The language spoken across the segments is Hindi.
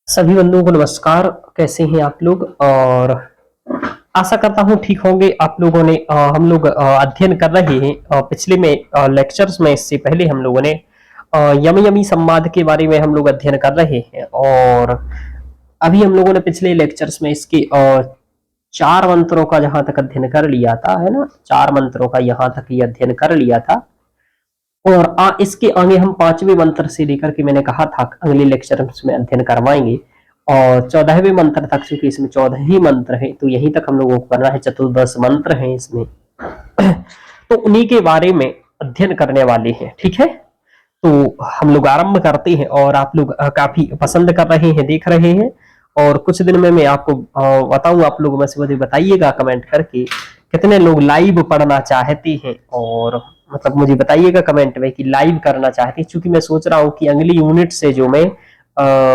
सभी बंधुओं को नमस्कार। कैसे हैं आप लोग? और आशा करता हूँ ठीक होंगे। आप लोगों ने हम लोग अध्ययन कर रहे हैं पिछले में लेक्चर्स में। इससे पहले हम लोगों ने यमी यमी संवाद के बारे में हम लोग अध्ययन कर रहे हैं। और अभी हम लोगों ने पिछले लेक्चर्स में इसके चार मंत्रों का जहां तक अध्ययन कर लिया था, है ना। चार मंत्रों का यहाँ तक ये अध्ययन कर लिया था। और इसके आगे हम पांचवें मंत्र से लेकर के, मैंने कहा था अगले लेक्चर में अध्ययन करवाएंगे। और 14वें मंत्र तक, चूंकि इसमें 14 ही मंत्र है तो यहीं तक हम लोगों को करना है। चतुर्दश मंत्र हैं इसमें तो उन्हीं के बारे में अध्ययन करने वाले हैं। ठीक है, तो हम लोग आरंभ करते हैं। और आप लोग काफी पसंद कर रहे हैं, देख रहे हैं। और कुछ दिन में मैं आपको बताऊं, आप लोग में से मुझे बताइएगा कमेंट करके कितने लोग लाइव पढ़ना चाहते हैं। और मतलब मुझे बताइएगा कमेंट में कि लाइव करना चाहते हैं, क्योंकि मैं सोच रहा हूँ कि अगली यूनिट से जो मैं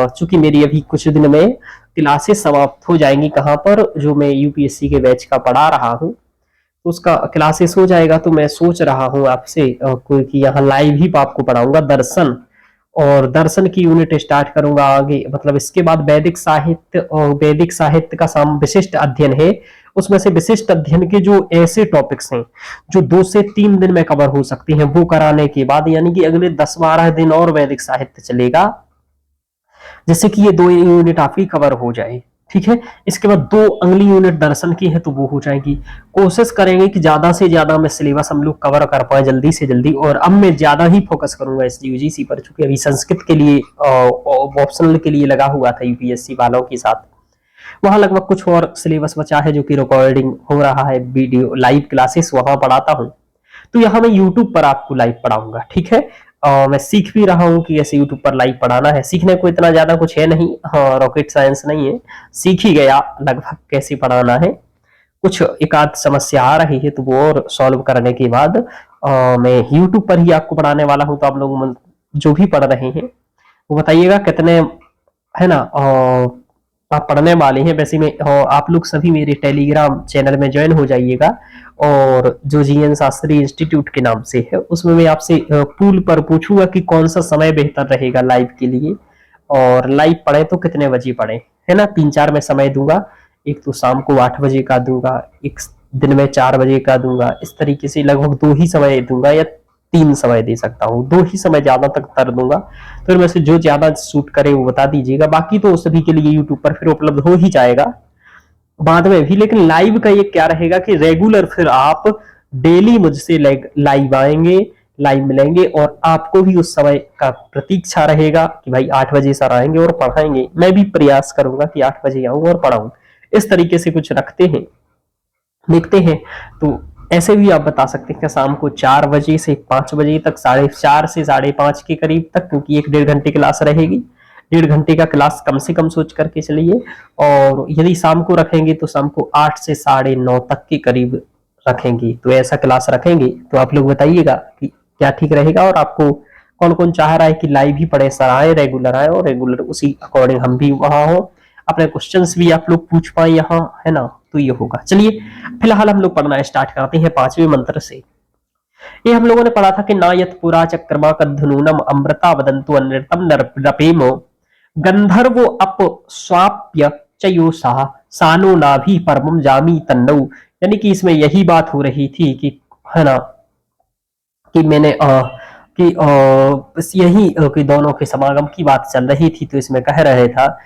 चूंकि मेरी अभी कुछ दिन में क्लासेस समाप्त हो जाएंगी, कहाँ पर, जो मैं यूपीएससी के बैच का पढ़ा रहा हूँ, तो उसका क्लासेस हो जाएगा। तो मैं सोच रहा हूँ आपसे कोई कि यहाँ लाइव ही आपको पढ़ाऊंगा दर्शन। और दर्शन की यूनिट स्टार्ट करूंगा आगे। मतलब इसके बाद वैदिक साहित्य, और वैदिक साहित्य का विशिष्ट अध्ययन है। उसमें से विशिष्ट अध्ययन के जो ऐसे टॉपिक्स हैं जो 2 से 3 दिन में कवर हो सकते हैं, वो कराने के बाद यानी कि अगले 10-12 दिन और वैदिक साहित्य चलेगा, जैसे कि ये 2 यूनिट आपकी कवर हो जाए। ठीक है, इसके बाद 2 अगली यूनिट दर्शन की है तो वो हो जाएगी। कोशिश करेंगे कि ज्यादा से ज्यादा मैं सिलेबस हम लोग कवर कर पाए जल्दी से जल्दी। और अब मैं ज्यादा ही फोकस करूंगा इस यूजीसी पर, चूंकि अभी संस्कृत के लिए ऑप्शनल के लिए लगा हुआ था यूपीएससी वालों के साथ। वहां लगभग कुछ और सिलेबस बचा है जो कि रिकॉर्डिंग हो रहा है, वीडियो लाइव क्लासेस वहां पढ़ाता हूँ। तो यहाँ मैं यूट्यूब पर आपको लाइव पढ़ाऊंगा। ठीक है, मैं सीख भी रहा हूँ कि ऐसे यूट्यूब पर लाइव पढ़ाना है। सीखने को इतना ज्यादा कुछ है नहीं, हाँ, रॉकेट साइंस नहीं है, सीख ही गया लगभग कैसे पढ़ाना है। कुछ एक आध समस्या आ रही है तो वो और सॉल्व करने के बाद मैं यूट्यूब पर ही आपको पढ़ाने वाला हूँ। तो आप लोग जो भी पढ़ रहे हैं वो बताइएगा कितने, है ना, आप पढ़ने वाले हैं। वैसे में आप लोग सभी मेरे टेलीग्राम चैनल में ज्वाइन हो जाइएगा। और जो जीएन शास्त्री इंस्टीट्यूट के नाम से है, उसमें मैं आपसे पूल पर पूछूंगा कि कौन सा समय बेहतर रहेगा लाइव के लिए। और लाइव पढ़े तो कितने बजे पढ़े, है ना। 3-4 में समय दूंगा। एक तो शाम को 8 बजे का दूंगा, एक दिन में 4 बजे का दूंगा। इस तरीके से लगभग 2 ही समय दूंगा, या 3 समय दे सकता हूँ। 2 ही समय ज्यादा तक कर दूंगा। तो इनमें से जो ज्यादा सूट करे वो बता दीजिएगा। बाकी तो सभी के लिए यूट्यूब पर फिर उपलब्ध हो ही जाएगा बाद में भी। लेकिन लाइव का ये क्या रहेगा कि रेगुलर फिर आप डेली मुझसे लाइव आएंगे, लाइव मिलेंगे। और आपको भी उस समय का प्रतीक्षा रहेगा कि भाई 8 बजे सर आएंगे और पढ़ाएंगे। मैं भी प्रयास करूंगा कि 8 बजे आऊं और पढ़ाऊं। इस तरीके से कुछ रखते हैं, देखते हैं। तो ऐसे भी आप बता सकते हैं कि शाम को 4 बजे से 5 बजे तक, 4:30 से 5:30 के करीब तक, क्योंकि 1-1.5 घंटे क्लास रहेगी। 1.5 घंटे का क्लास कम से कम सोच करके चलिए। और यदि शाम को रखेंगे तो शाम को 8 से 9:30 तक के करीब रखेंगे। तो ऐसा क्लास रखेंगे तो आप लोग बताइएगा कि क्या ठीक रहेगा। और आपको कौन कौन चाह रहा है कि लाइव ही पढ़े, सर आए, रेगुलर आए, और रेगुलर उसी अकॉर्डिंग हम भी वहां हो, अपने क्वेश्चंस भी आप लोग पूछ पाए यहाँ, है ना। तो ये होगा। चलिए फिलहाल हम लोग पढ़ना स्टार्ट करते हैं 5वें मंत्र से। ये हम लोगों ने पढ़ा था कि नायत पुरा चक्रमा कद्धनूनम अमृता वदंतु अनृतम नरपेमो गंधर्वो अप स्वाप्य चयोसा सानो नाभि परमम जामी तन्नौ। यानी कि इसमें यही बात हो रही थी कि, है ना, कि मैंने कि बस यही कि दोनों के समागम की बात चल रही थी। तो इसमें कह रहे था,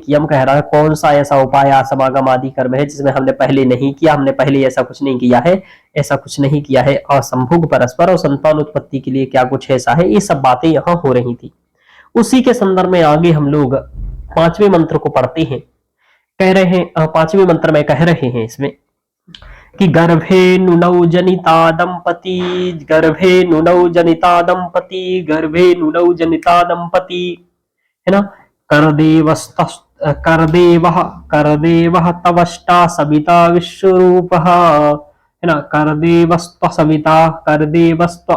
यम कह रहा है कौन सा ऐसा उपाय समागम आदि कर्म है जिसमें हमने पहले नहीं किया, हमने पहले ऐसा कुछ नहीं किया है, ऐसा कुछ नहीं किया है। असंभोग परस्पर और संतान उत्पत्ति के लिए क्या कुछ ऐसा है, ये सब बातें यहाँ हो रही थी। उसी के संदर्भ में आगे हम लोग 5वें मंत्र को पढ़ते हैं। कह रहे हैं 5वें मंत्र में कह रहे हैं इसमें कि गर्भे नुनौ जनिता दंपति, गर्भे नुनौ जनिता दंपति, गर्भे नुनौ जनिता दंपति, है ना। करदेवः करदेवः तवष्टा सविता विश्वरूपः, है ना। करदेवस्त्व सविता, करदेवस्त्व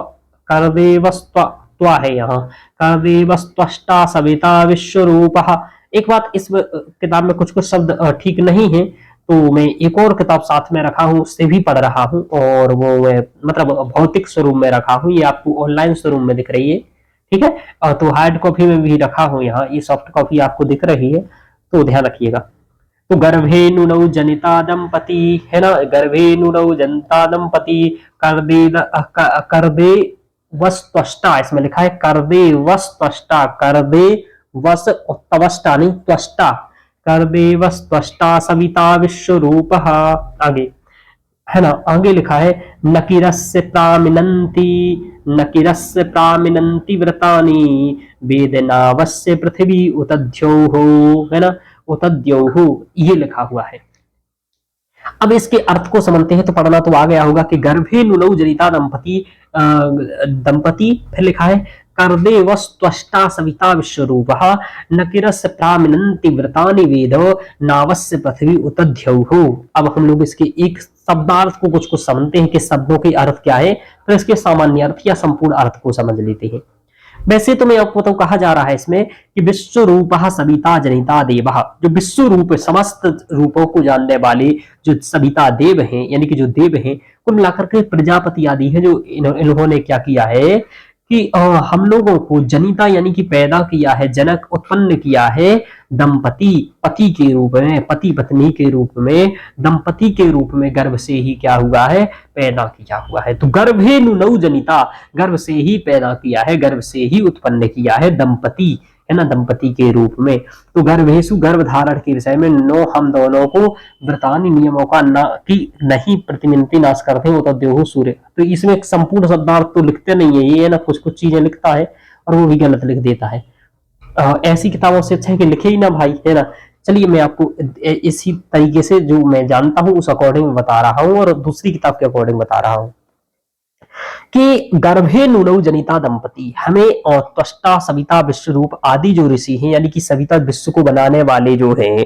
है यहाँ, करदेवस्त्वष्टा सविता विश्वरूपः। एक बात, इस किताब में कुछ कुछ शब्द ठीक नहीं है, तो मैं एक और किताब साथ में रखा हूँ, उससे भी पढ़ रहा हूँ। और वो मतलब भौतिक स्वरूप में रखा हूँ, ये आपको ऑनलाइन स्वरूप में दिख रही है। ठीक है, तो हार्ड कॉपी में भी रखा हूँ यहाँ, ये सॉफ्ट कॉपी आपको दिख रही है। तो ध्यान रखिएगा। तो गर्भे नुनौ जनिता दंपति है ना, गर्भे नुनौ जनता दंपति, कर दे वस त्वष्टा, इसमें लिखा है कर दे वस त्वष्टा, कर दे वस तवष्टा नहीं त्वष्टा, कर दे वस त्वष्टा सविता विश्व रूप। आगे है ना, आगे लिखा है नकिरस्य प्रामिनन्ति, नकिरस्य प्रामिनन्ति व्रतानि वेदनावस्य पृथ्वी उतद्योः, है ना, उतद्योः, ये लिखा हुआ है। अब इसके अर्थ को समझते हैं तो पढ़ना तो आ गया होगा कि गर्भे नुनौ जनिता दंपति, दंपति, फिर लिखा है कर्देवस्त्वष्टा सविता विश्वरूपः नकिरस्य प्रामिनन्ति व्रतानि वेद नावस्य पृथ्वी उतद्यौः। अब हम लोग इसके एक शब्दार्थ को कुछ कुछ समझते हैं कि शब्दों के अर्थ क्या है, तो इसके सामान्य अर्थ या संपूर्ण अर्थ को समझ लेते हैं। वैसे तो मैं आपको तो कहा जा रहा है इसमें कि विश्व रूप सविता जनिता देव, जो विश्व रूप समस्त रूपों को जानने वाले जो सविता देव हैं, यानी कि जो देव हैं, कुल मिलाकर के प्रजापति आदि है, जो इन्होंने क्या किया है कि हम लोगों को जनिता यानी कि पैदा किया है, जनक उत्पन्न किया है, दंपति पति के रूप में, पति पत्नी के रूप में, दंपति के रूप में गर्भ से ही क्या हुआ है, पैदा किया हुआ है। तो गर्भे नुनौ जनिता, गर्भ से ही पैदा किया है, गर्भ से ही उत्पन्न किया है दंपति, है ना, दंपति के रूप में। तो गर्भेशु गर्भ धारण के विषय में नो, हम दोनों को व्रतानि नियमों का ना की नहीं प्रतिनिधि नाश करते हो तो देहु सूर्य। तो इसमें एक संपूर्ण शब्दार्थ तो लिखते नहीं है ये, ना कुछ कुछ चीजें लिखता है और वो भी गलत लिख देता है। ऐसी किताबों से अच्छा है कि लिखे ही ना भाई, है ना। चलिए मैं आपको इसी तरीके से जो मैं जानता हूं उस अकॉर्डिंग बता रहा हूं और दूसरी किताब के अकॉर्डिंग बता रहा हूं कि गर्भे नुनौ जनिता दंपति, हमें और त्वष्टा सविता विश्व रूप आदि जो ऋषि हैं, यानी कि सविता विश्व को बनाने वाले जो हैं,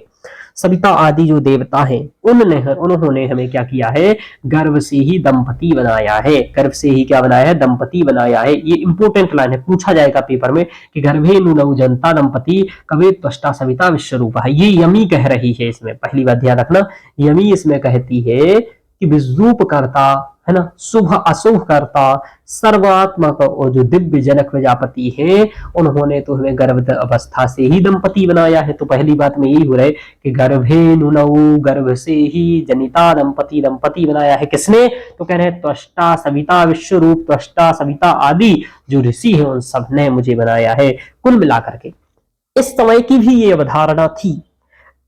सविता आदि जो देवता हैं, उन्होंने हमें क्या किया है, गर्भ से ही दंपति बनाया है, गर्भ से ही क्या बनाया है, दंपति बनाया है। ये इंपोर्टेंट लाइन है, पूछा जाएगा पेपर में कि गर्भे नुनौ जनता दंपति कवे त्वष्टा सविता विश्व रूप है। ये यमी कह रही है, इसमें पहली बात ध्यान रखना, यमी इसमें कहती है कि विरूप करता, है ना, शुभ अशुभ करता, सर्वात्मक और जो दिव्य जनक प्रजापति है, उन्होंने तो हमें गर्भ अवस्था से ही दंपति बनाया है। तो पहली बात में यही हो रहा है कि गर्भे नुनौ, गर्भ से ही जनिता दंपति, दंपति बनाया है किसने, तो कह रहे हैं त्वष्टा सविता विश्व रूप, त्वष्टा सविता आदि जो ऋषि है उन सब ने मुझे बनाया है। कुल मिलाकर के इस समय की भी ये अवधारणा थी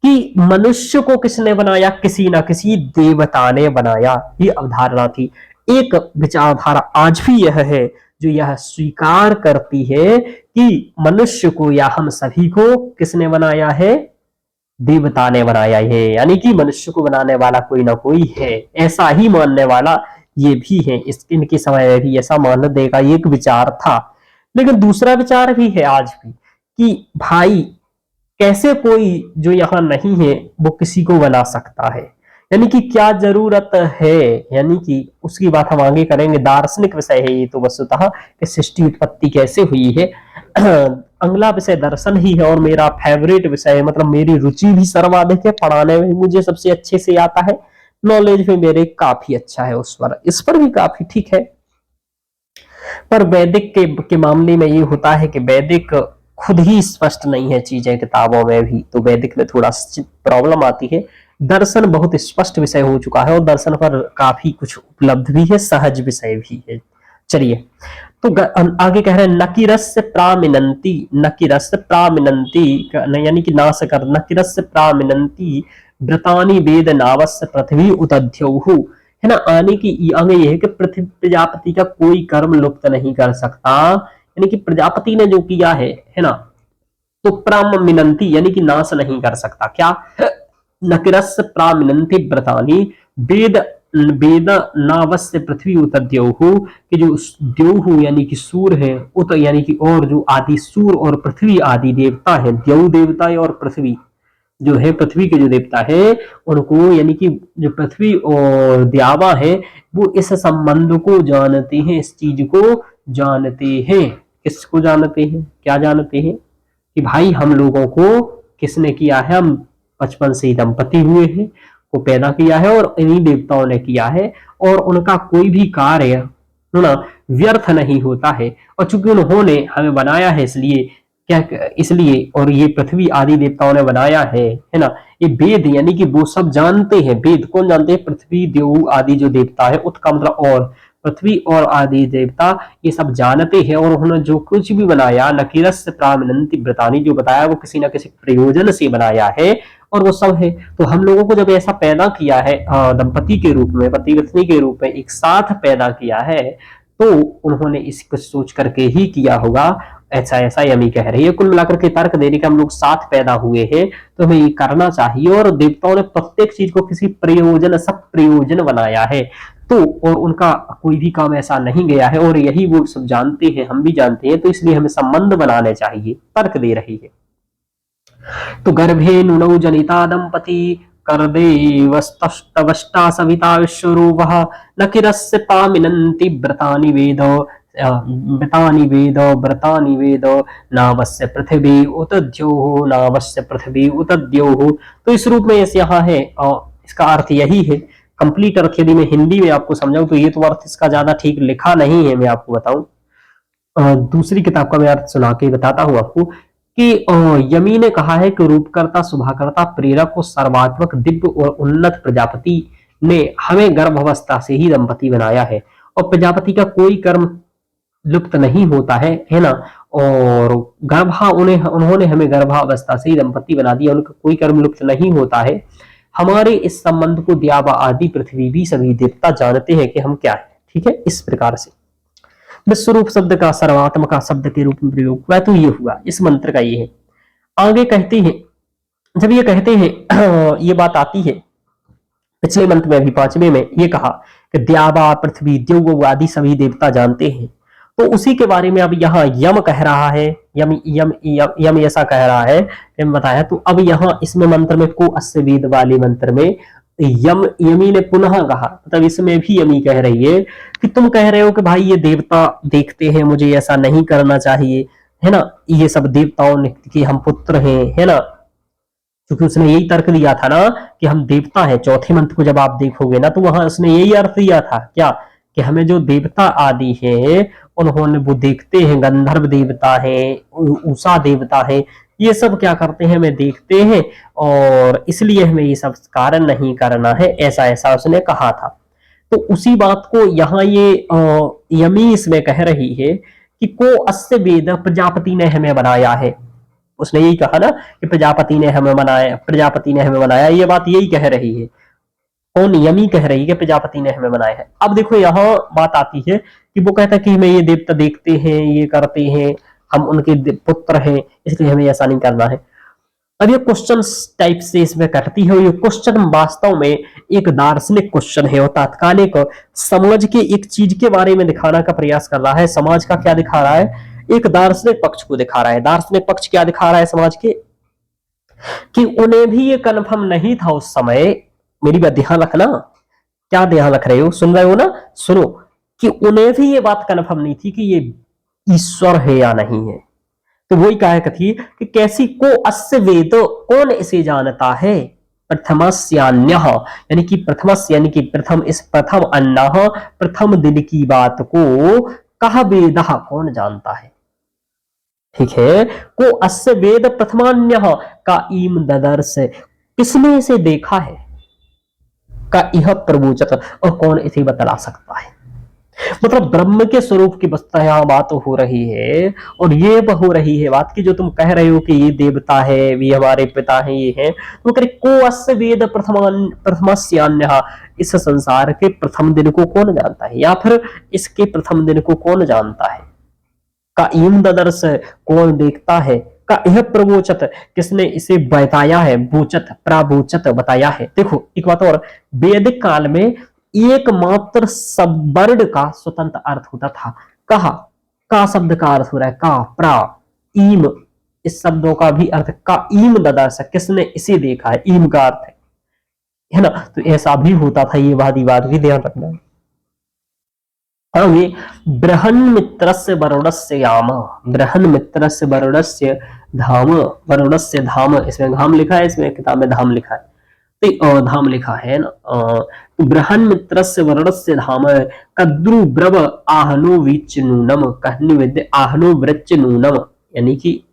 कि मनुष्य को किसने बनाया, किसी ना किसी देवता ने बनाया, ये अवधारणा थी। एक विचारधारा आज भी यह है जो यह स्वीकार करती है कि मनुष्य को या हम सभी को किसने बनाया है, देवता ने बनाया है, यानी कि मनुष्य को बनाने वाला कोई ना कोई है। ऐसा ही मानने वाला ये भी है, इनके समय में भी ऐसा मानने का एक विचार था। लेकिन दूसरा विचार भी है आज भी कि भाई कैसे कोई जो यहाँ नहीं है वो किसी को बना सकता है, यानी कि क्या जरूरत है, यानी कि उसकी बात हम आगे करेंगे। दार्शनिक विषय है ये तो वस्तुतः कि सृष्टि उत्पत्ति कैसे हुई है। अगला विषय दर्शन ही है और मेरा फेवरेट विषय है, मतलब मेरी रुचि भी सर्वाधिक है, पढ़ाने में मुझे सबसे अच्छे से आता है, नॉलेज में मेरे काफी अच्छा है, इस पर भी काफी ठीक है। पर वैदिक के मामले में ये होता है कि वैदिक खुद ही स्पष्ट नहीं है चीजें किताबों में भी, तो वैदिक में थोड़ा प्रॉब्लम आती है। दर्शन बहुत स्पष्ट विषय हो चुका है और दर्शन पर काफी कुछ उपलब्ध भी है, सहज विषय भी है। चलिए तो आगे कह रहे हैं नकिरस्य प्रामिनन्ति, नकिरस्य प्रामिनन्ति यानी कि नाश कर, नकिरस्य प्रामिनन्ति व्रतानि वेद नावस्य पृथ्वी उतद्यौः, है ना। आने की आगे यह है कि पृथ्वी प्रजापति का कोई कर्म लुप्त नहीं कर सकता, यानी कि प्रजापति ने जो किया है ना, तो प्रामिनन्ति यानी कि नाश नहीं कर सकता। क्या नकिरस्य प्रामिनन्ति व्रतानि वेद वेद नावस्य पृथ्वी उतद्यौः, कि जो द्यौः यानी कि सूर्य है, उत यानी कि और जो आदि सूर्य और पृथ्वी आदि देवता है, द्यौ देवता और पृथ्वी जो है, पृथ्वी के जो देवता है उनको, यानी कि जो पृथ्वी और द्यावा है वो इस संबंध को जानते हैं, इस चीज को जानते हैं। किसको जानते हैं, क्या जानते हैं कि भाई हम लोगों को किसने किया है, हम बचपन से ही दंपति हुए हैं, को पैदा किया है और इन्हीं देवताओं ने किया है, और उनका कोई भी कार्य ना व्यर्थ नहीं होता है। और चूंकि उन्होंने हमें बनाया है इसलिए क्या इसलिए, और ये पृथ्वी आदि देवताओं ने बनाया है ना। ये वेद यानी कि वो सब जानते हैं, वेद कौन जानते हैं, पृथ्वी देव आदि जो देवता है, उत्त का मतलब और, पृथ्वी और आदि देवता ये सब जानते हैं, और उन्होंने जो कुछ भी बनाया, नकिरस्य प्रामिनन्ति व्रतानि, जो बताया वो किसी न किसी प्रयोजन से बनाया है, और वो सब है। तो हम लोगों को जब ऐसा पैदा किया है दंपति के रूप में, पति पत्नी के रूप में एक साथ पैदा किया है, तो उन्होंने इसको सोच करके ही किया होगा। ऐसा ऐसा यमी कह रही है। कुल मिलाकर के तर्क देने का हम लोग साथ पैदा हुए हैं, तो हमें ये करना चाहिए, और देवताओं ने प्रत्येक चीज को किसी प्रयोजन, सब प्रयोजन बनाया है, तो और उनका कोई भी काम ऐसा नहीं गया है, और यही वो सब जानते हैं, हम भी जानते हैं, तो इसलिए हमें संबंध बनाने चाहिए, तर्क दे रही है। तो गर्भे नुनौ जनिता दंपति करदेवस्तवष्टा सविता विश्वरूपः न किरस्य पामिनन्ति व्रतानि वेद व्रतानि वेद नावस्य पृथ्वी उत द्योः नावस्य पृथ्वी उत द्योः। तो इस रूप में यहाँ है, इसका अर्थ यही है। कंप्लीट अर्थ यदि मैं हिंदी में आपको समझाऊं तो ये तो अर्थ इसका ज्यादा ठीक लिखा नहीं है, मैं आपको बताऊं। दूसरी किताब का मैं अर्थ सुना के बताता हूं आपको कि यमी ने कहा है कि रूपकर्ता, शुभाकर्ता, प्रेरक और सर्वात्मक दिव्य और उन्नत प्रजापति ने हमें गर्भावस्था से ही दंपति बनाया है, और प्रजापति का कोई कर्म लुप्त नहीं होता है ना। और उन्होंने हमें गर्भावस्था से ही दंपति बना दिया, उनका कोई कर्म लुप्त नहीं होता है। हमारे इस संबंध को द्यावा आदि पृथ्वी भी सभी देवता जानते हैं कि हम क्या है, ठीक है। इस प्रकार से विश्वरूप शब्द का सर्वात्मका शब्द के रूप में प्रयोग हुआ, तो ये हुआ, इस मंत्र का ये है। आगे कहते हैं, जब ये कहते हैं ये बात आती है पिछले मंत्र में, अभी पांचवें में ये कहा कि द्यावा पृथ्वी द्यौ आदि सभी देवता जानते हैं, तो उसी के बारे में अब यहाँ यम कह रहा है, यम ऐसा कह रहा है, बताया। तो अब यहाँ इसमें मंत्र में को अस्य वेद वाले मंत्र में यमी ने पुनः कहा, मतलब इसमें भी यमी कह रही है कि तुम कह रहे हो कि भाई ये देवता देखते हैं, मुझे ऐसा नहीं करना चाहिए, है ना। ये सब देवताओं ने कि हम पुत्र हैं, है ना, क्योंकि उसने यही तर्क दिया था ना कि हम देवता हैं। चौथे मंत्र को जब आप देखोगे ना, तो वहां उसने यही अर्थ दिया था क्या, कि हमें जो देवता आदि हैं उन्होंने, वो देखते हैं, गंधर्व देवता है, उषा देवता है, ये सब क्या करते हैं, हमें देखते हैं, और इसलिए हमें ये सब कारण नहीं करना है, ऐसा ऐसा उसने कहा था। तो उसी बात को यहाँ ये यमी इसमें कह रही है कि को अस्य वेद, प्रजापति ने हमें बनाया है। उसने यही कहा ना कि प्रजापति ने हमें बनाया, प्रजापति ने हमें बनाया, ये बात यही कह रही है। कौन, यमी कह रही है कि प्रजापति ने हमें बनाया है। अब देखो यहाँ बात आती है कि वो कहता है कि हमें ये देवता देखते हैं, ये करते हैं, हम उनके पुत्र हैं, इसलिए हमें ऐसा नहीं करना है। अब ये क्वेश्चन टाइप से इसमें करती है, ये क्वेश्चन वास्तव में एक दार्शनिक क्वेश्चन है, और तात्कालिक समाज के एक चीज के बारे में दिखाने का प्रयास कर रहा है। समाज का क्या दिखा रहा है, एक दार्शनिक पक्ष को दिखा रहा है। दार्शनिक पक्ष क्या दिखा रहा है समाज के, कि उन्हें भी ये कन्फर्म नहीं था उस समय, मेरी बात ध्यान रखना, क्या ध्यान रख रहे हो, सुन रहे हो ना, सुनो, कि उन्हें भी ये बात कन्फर्म नहीं थी कि ये ईश्वर है या नहीं है। तो वही कहा थी कि कैसी को अस्य वेद, कौन इसे जानता है, प्रथमस्यान्य, यानी कि प्रथमस्य यानी कि प्रथम, इस प्रथम अन्य, प्रथम दिन की बात को कह वेद, कौन जानता है, ठीक है। को अस्य वेद प्रथमान्य का ईम ददर्श, किसने इसे देखा है, का यह प्रवोचक, और कौन इसे बतला सकता है। मतलब ब्रह्म के स्वरूप की बस्ता यहाँ बात हो रही है, और ये हो रही है बात की जो तुम कह रहे हो कि ये देवता है, ये हमारे पिता हैं, ये हैं, तो करे को अस्य वेद प्रथमस्यान्य, इस संसार के प्रथम दिन को कौन जानता है, या फिर इसके प्रथम दिन को कौन जानता है, का ईम ददर्श, कौन देखता है, का यह प्रवोचत, किसने इसे बताया है, बोचत प्रावोचत बताया है। देखो एक बात और, वैदिक काल में एकमात्र सबवर्ड का स्वतंत्र अर्थ होता था। कहा, का शब्द का अर्थ हो रहा है का, प्रा, ईम, इस शब्दों का भी अर्थ का ईम ददर्श, किसने इसे देखा है, ईम का अर्थ है ना। तो ऐसा भी होता था, ये वाद भी ध्यान रखना। आगे बृहन मित्रस्य वरुणस्य याम, बृहन मित्रस्य वरुणस्य धाम, वरुणस्य धाम, इसमें धाम लिखा है, इसमें किताब में धाम लिखा है, तो धाम लिखा है ना। बृहन मित्रस्य वरुणस्य धाम कद्रु ब्रव आहनो वीच नूनम, कहनी विद्य आहनो वृच नूनम, यानी कि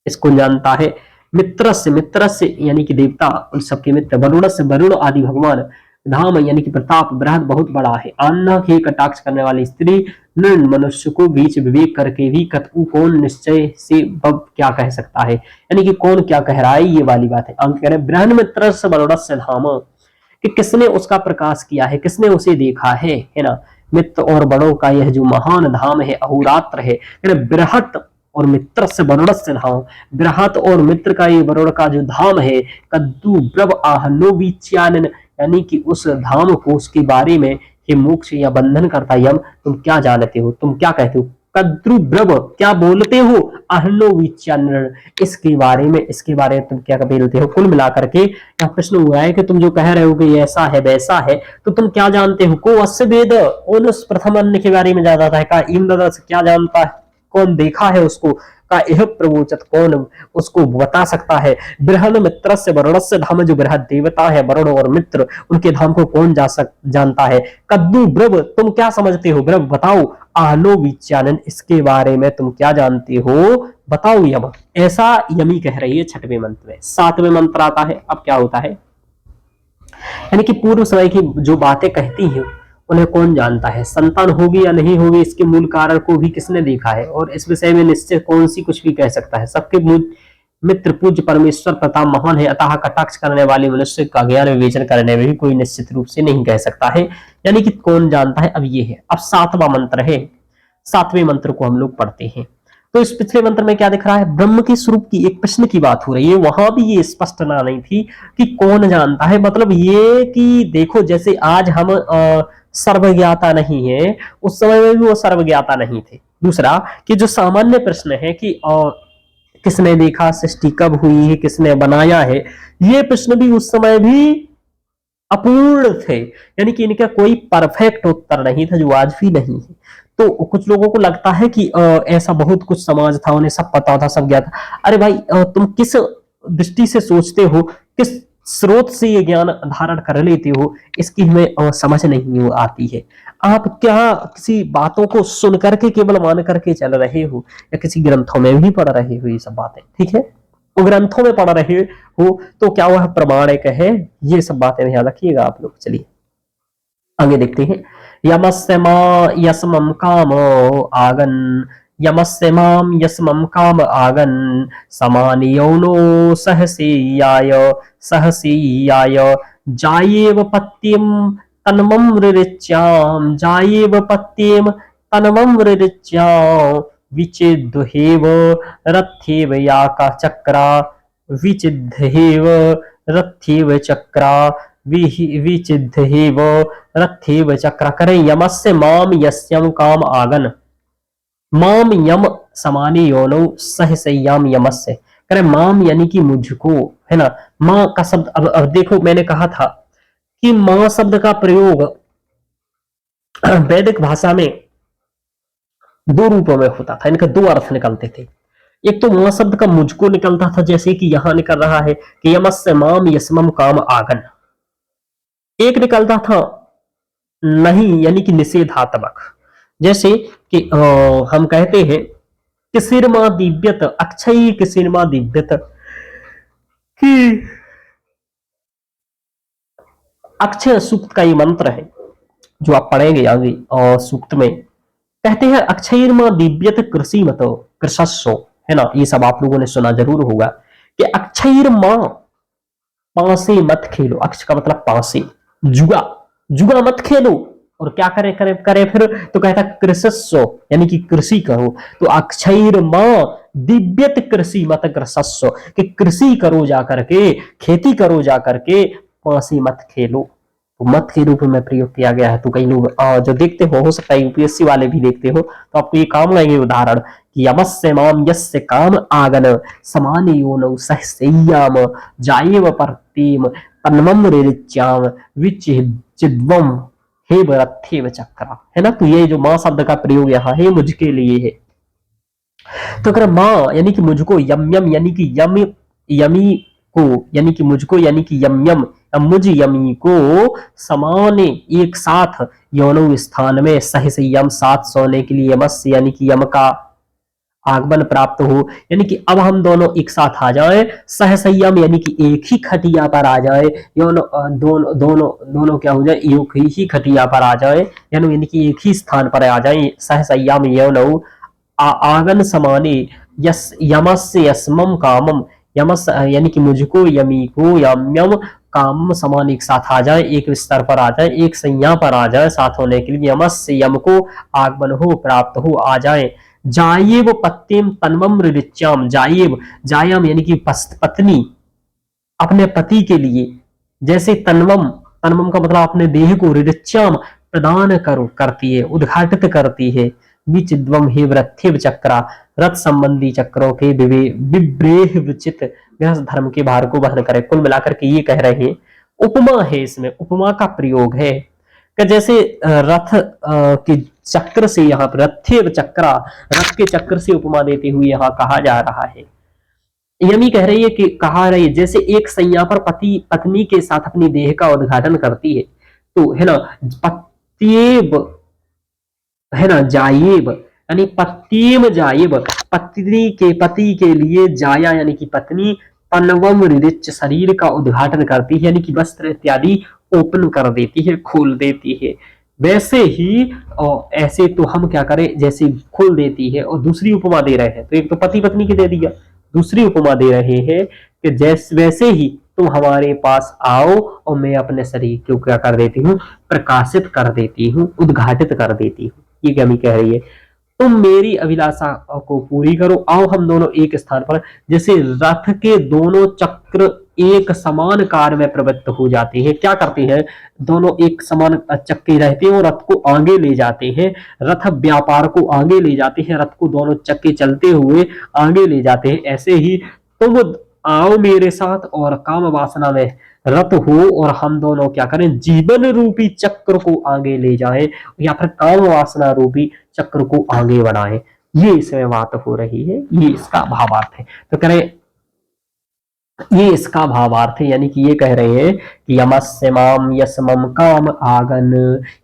इसको जानता है। मित्र से यानी कि देवता, उन सबके मित्र। वरुण से वरुण आदि भगवान। धाम यानी कि प्रताप, बृहद बहुत बड़ा है। अन्ना के कटाक्ष करने वाली स्त्री। नृण मनुष्य को बीच विवेक करके भी कतु कौन निश्चय से बब क्या कह सकता है, यानी कि कौन क्या कह रहा है, ये वाली बात है। अंक कह रहे बृहन मित्र से वरुण से धाम, कि किसने उसका प्रकाश किया है, किसने उसे देखा है ना। मित्र और बड़ों का यह जो महान धाम है अहोरात्र है। बृहत और मित्र से वरुण से धाम, बृहत और मित्र का ये वरुण का जो धाम है। कद्दू ब्रव आहनो विच्यानन, यानी कि उस धाम को, उसके बारे में हे मोक्ष या बंधन करता यम, तुम क्या जानते हो, तुम क्या कहते हो। कद्रु ब्रव, क्या बोलते हो। अहनो विच्यानन, इसके बारे में, इसके बारे में तुम क्या बोलते हो। कुल मिलाकर के यहाँ प्रश्न हुआ है कि तुम जो कह रहे हो कि ऐसा है वैसा है, तो तुम क्या जानते हो। को अस्य वेद, कौन उस प्रथम अन्न के बारे में जानता है। का इंद्र क्या जानता है, कौन देखा है उसको। का यह प्रवोचत, कौन उसको बता सकता है। बृहन मित्र से वरुण से धाम, जो बृहद देवता है वरुण और मित्र, उनके धाम को कौन जानता है। कद्दू ब्रव, तुम क्या समझते हो, ब्रव बताओ। आहनो विच्यानन, इसके बारे में तुम क्या जानते हो, बताओ यम। ऐसा यमी कह रही है छठवें मंत्र में। सातवें मंत्र आता है, अब क्या होता है, यानी कि पूर्व समय की जो बातें कहती हैं उन्हें कौन जानता है। संतान होगी या नहीं होगी, इसके मूल कारण को भी किसने देखा है, और इस विषय में निश्चय कौन सी कुछ भी कह सकता है। सबके मूल मित्र पूज्य परमेश्वर प्रताप महान है, अतः कटाक्ष करने वाले मनुष्य का ज्ञान विवेचन करने में भी कोई निश्चित रूप से नहीं कह सकता है, यानी कि कौन जानता है। अब ये है, अब सातवां मंत्र है। सातवें मंत्र को हम लोग पढ़ते हैं। तो इस पिछले मंत्र में क्या दिख रहा है, ब्रह्म के स्वरूप की एक प्रश्न की बात हो रही है। वहां भी ये स्पष्ट ना नहीं थी कि कौन जानता है, मतलब ये कि देखो जैसे आज हम सर्वज्ञाता नहीं है, उस समय में भी वो सर्वज्ञाता नहीं थे। दूसरा कि जो सामान्य प्रश्न है कि किसने देखा, सृष्टि कब हुई है, किसने बनाया है, ये प्रश्न भी उस समय भी अपूर्ण थे, यानी कि इनका कोई परफेक्ट उत्तर नहीं था, जो आज भी नहीं है। तो कुछ लोगों को लगता है कि ऐसा बहुत कुछ समाज था, उन्हें सब पता था, सब ज्ञात था। अरे भाई, तुम किस दृष्टि से सोचते हो, किस स्रोत से ये ज्ञान धारण कर लेते हो, इसकी हमें समझ नहीं आती है। आप क्या किसी बातों को सुन करके केवल मान करके चल रहे हो, या किसी ग्रंथों में भी पढ़ रहे हो ये सब बातें, ठीक है। वो ग्रंथों में पढ़ रहे हो तो क्या वह प्रमाणिक है, ये सब बातें ध्यान रखिएगा आप लोग। चलिए आगे देखते हैं। यमस्य यस्मम काम आगन, यमस्य माम यस्मम काम आगन, समान यौनो सहसेयाय, सहसेयाय जायेव पत्यम तन्मम ऋच्याम, जायेव पत्यम तन्मम ऋच्याम, विचिद्धेव रथेव याका चक्रा, विचिद्धेव रथेव चक्रा, विचिद्धेव रथेव चक्रा। करें यमस्य माम यस्यम काम आगन, माम यम समाने योनौ सहसय्याम यमस्य। करें माम यानी कि मुझको, है ना। मां का शब्द, अब देखो मैंने कहा था कि मां शब्द का प्रयोग वैदिक भाषा में दो रूपों में होता था, इनके दो अर्थ निकलते थे। एक तो मां शब्द का मुझको निकलता था, जैसे कि यहां निकल रहा है कि यमस्य माम यस्मम काम आगन। एक निकलता था नहीं, यानी कि निषेधात्मक, जैसे कि हम कहते हैं किसिरमा दिव्यत अक्षय, किसिरमा दिव्यत, कि अक्षय सूक्त का ये मंत्र है जो आप पढ़ेंगे आगे और सूक्त में। कहते हैं अक्षयर्मा दिव्यत कृषि मत कृषस्व, है ना। ये सब आप लोगों ने सुना जरूर होगा कि अक्षयर्मा, पासे मत खेलो। अक्ष का मतलब पासे, जुआ, जुआ मत खेलो। और क्या करे करे करे फिर, तो कहता कृषस्व, यानी कि कृषि करो। तो अक्षयर्मा दिव्यत कृषि मत कृषस्व, कि कृषि करो जाकर के, खेती करो जाकर के, पासे मत खेलो। तो मत के रूप में प्रयोग किया गया है। तो कई लोग जो देखते हो सकता है यूपीएससी वाले भी देखते हो, तो आपको ये काम आएंगे उदाहरण कि यमस्य माम यस्य काम आगन, समान योनौ सहसय्याम, जायेव परतीम तन्मम ऋच्याम, विचिद्वम हे रथेव चक्रा, है ना। तो ये जो मां शब्द का प्रयोग यहाँ है मुझके लिए है। तो अगर मां यानी कि मुझको, यम यम यानी कि यम, यमी को, यानी कि मुझको, यानी कि यम यम, मुझ यमी को, समान एक साथ, यौनो स्थान में, सह से यम साथ सोने के लिए, यमस्य यानी कि यम का, आगमन प्राप्त हो, यानी कि अब हम दोनों एक साथ आ जाएं, सहसंयम यानी कि एक ही खटिया पर आ जाए, दोनों दोनों दोनों क्या हो जाए, एक ही खटिया पर आ जाए, यानी कि एक ही स्थान पर आ जाए, सहसंयम यौनौ आगन समाने, यस यमस्य यस्मम कामम, यमस यानी कि मुझको यमी को यम्यम काम समान एक साथ आ जाए, एक स्तर पर आ जाए, एक संज्ञा पर आ जाए, साथ होने के लिए यमस्य यम को आगमन हो, प्राप्त हो, आ जाए। जायेव पत्यम तन्मम ऋच्याम, जायेव जायम यानी कि पत्नी अपने पति के लिए, जैसे तन्वम, तन्वम का मतलब अपने देह को, ऋच्याम प्रदान करो करती है, उद्घाटित करती है, विचिद्वम हे व्रथ्यव चक्रा, रथ संबंधी चक्रों के विब्रेह विचित गृहस्थ धर्म के भार को वहन करे। कुल मिलाकर के ये कह रहे हैं, उपमा है इसमें, उपमा का प्रयोग है कि जैसे रथ के चक्र से, यहाँ पर रथ्यव चक्रा, रथ के चक्र से उपमा देते हुए यहाँ कहा जा रहा है। यमी कह रही है कि कहा रही है जैसे एक सैया पर पति पत्नी के साथ अपनी देह का उद्घाटन करती है, तो है ना, पत्येब है ना, जायेब यानी पत्येम जायेब, पत्नी के पति के लिए, जाया यानी कि पत्नी, तन्वम ऋच शरीर का उद्घाटन करती है, यानी कि वस्त्र इत्यादि ओपन कर देती है, खोल देती है। वैसे ही और ऐसे तो हम क्या करें, जैसे खोल देती है। और दूसरी उपमा दे रहे हैं, तो एक तो पति पत्नी की दे दिया, दूसरी उपमा दे रहे हैं कि जैसे वैसे ही तुम हमारे पास आओ और मैं अपने शरीर को क्या कर देती हूँ, प्रकाशित कर देती हूँ, उद्घाटित कर देती हूँ। ये क्या कह रही है, तुम मेरी अभिलाषा को पूरी करो, आओ हम दोनों एक स्थान पर। जैसे रथ के दोनों चक्र एक समान कार्य में प्रवृत्त हो जाते हैं, क्या करते हैं, दोनों एक समान चक्के रहते हैं और रथ को आगे ले जाते हैं, रथ व्यापार को आगे ले जाते हैं, रथ को दोनों चक्के चलते हुए आगे ले जाते हैं। ऐसे ही तुम आओ मेरे साथ और काम वासना में रत हो और हम दोनों क्या करें, जीवन रूपी चक्र को आगे ले जाएं या फिर काम वासना रूपी चक्र को आगे बढ़ाएं। ये इसमें बात हो रही है, ये इसका भावार्थ है। तो करें, ये इसका भावार्थ है, यानी कि ये कह रहे हैं कि यमस्य माम यस्मम काम आगन,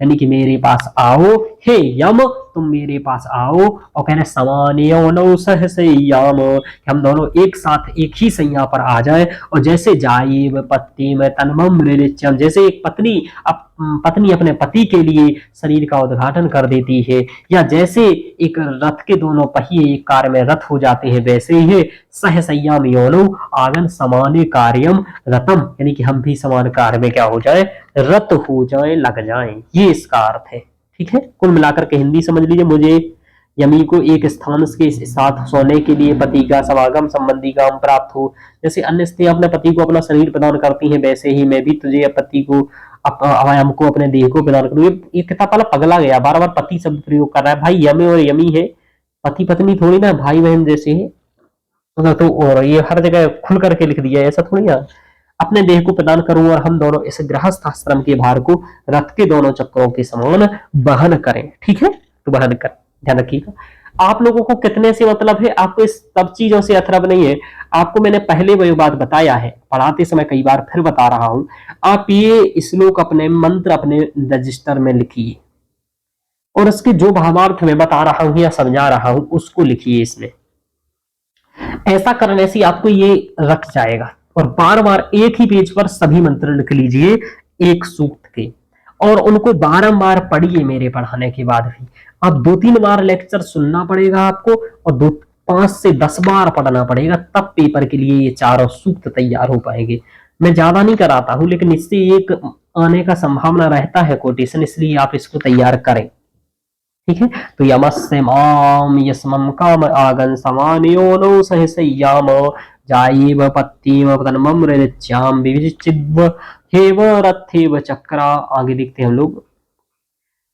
यानी कि मेरे पास आओ, हे यम तुम मेरे पास आओ, और कह रहे समान्यो सहसयाम, हम दोनों एक साथ एक ही सैया पर आ जाए। और जैसे जायेव पत्ती में तन्मम ऋच्यम, जैसे एक पत्नी अपने पति के लिए शरीर का उद्घाटन कर देती है, या जैसे एक रथ के दोनों पहिए एक कार में रथ हो जाते हैं, वैसे ही सहसयाम योनो आगन समाने कार्यम रतम, यानी कि हम भी समान कार्य में क्या हो जाए, रत हो जाए, लग जाए। ये इसका अर्थ है। ठीक है, कुल मिलाकर के हिंदी समझ लीजिए, मुझे यमी को एक स्थान के साथ सोने के लिए पति का समागम संबंधी काम प्राप्त हो। जैसे अन्य स्त्रियां अपने पति को अपना शरीर प्रदान करती हैं, वैसे ही मैं भी तुझे पति को हमको अपने देह को प्रदान करूं। ये कितना पहला पगला गया, बार बार पति शब्द प्रयोग कर रहा है। भाई यमी और यमी है, पति पत्नी थोड़ी ना, भाई बहन जैसे है। तो और ये हर जगह खुल करके लिख दिया, ऐसा थोड़ी ना, अपने देह को प्रदान करूं और हम दोनों इस गृहस्थ आश्रम के भार को रथ के दोनों चक्रों के समान वहन करें। ठीक है, तो वहन कर, ध्यान रखिएगा। आप लोगों को कितने से मतलब है, आपको इस सब चीजों से अथरब नहीं है। आपको मैंने पहले वही बात बताया है, पढ़ाते समय कई बार फिर बता रहा हूं। आप ये श्लोक अपने मंत्र अपने रजिस्टर में लिखिए और इसके जो भावार्थ में बता रहा हूं या समझा रहा हूं उसको लिखिए इसमें। ऐसा करने से आपको ये रख जाएगा। और बार बार एक ही पेज पर सभी मंत्र लिख लीजिए एक सूक्त के, और उनको बारंबार पढ़िए मेरे पढ़ाने के बाद भी। अब 2-3 बार लेक्चर सुनना पड़ेगा आपको और 5 से 10 बार पढ़ना पड़ेगा, तब पेपर के लिए ये चारों सूक्त तैयार हो पाएंगे। मैं ज्यादा नहीं कराता हूं, लेकिन इससे एक आने का संभावना रहता है कोटेशन, इसलिए आप इसको तैयार करें। ठीक है, तो यमस्य माम यस्मम काम आगन समानयोनो सहसयाम, जायेव पत्तीम तन्मम ऋच्याम विविचिद्व हेव रथेव चक्रा। आगे देखते हैं हम लोग,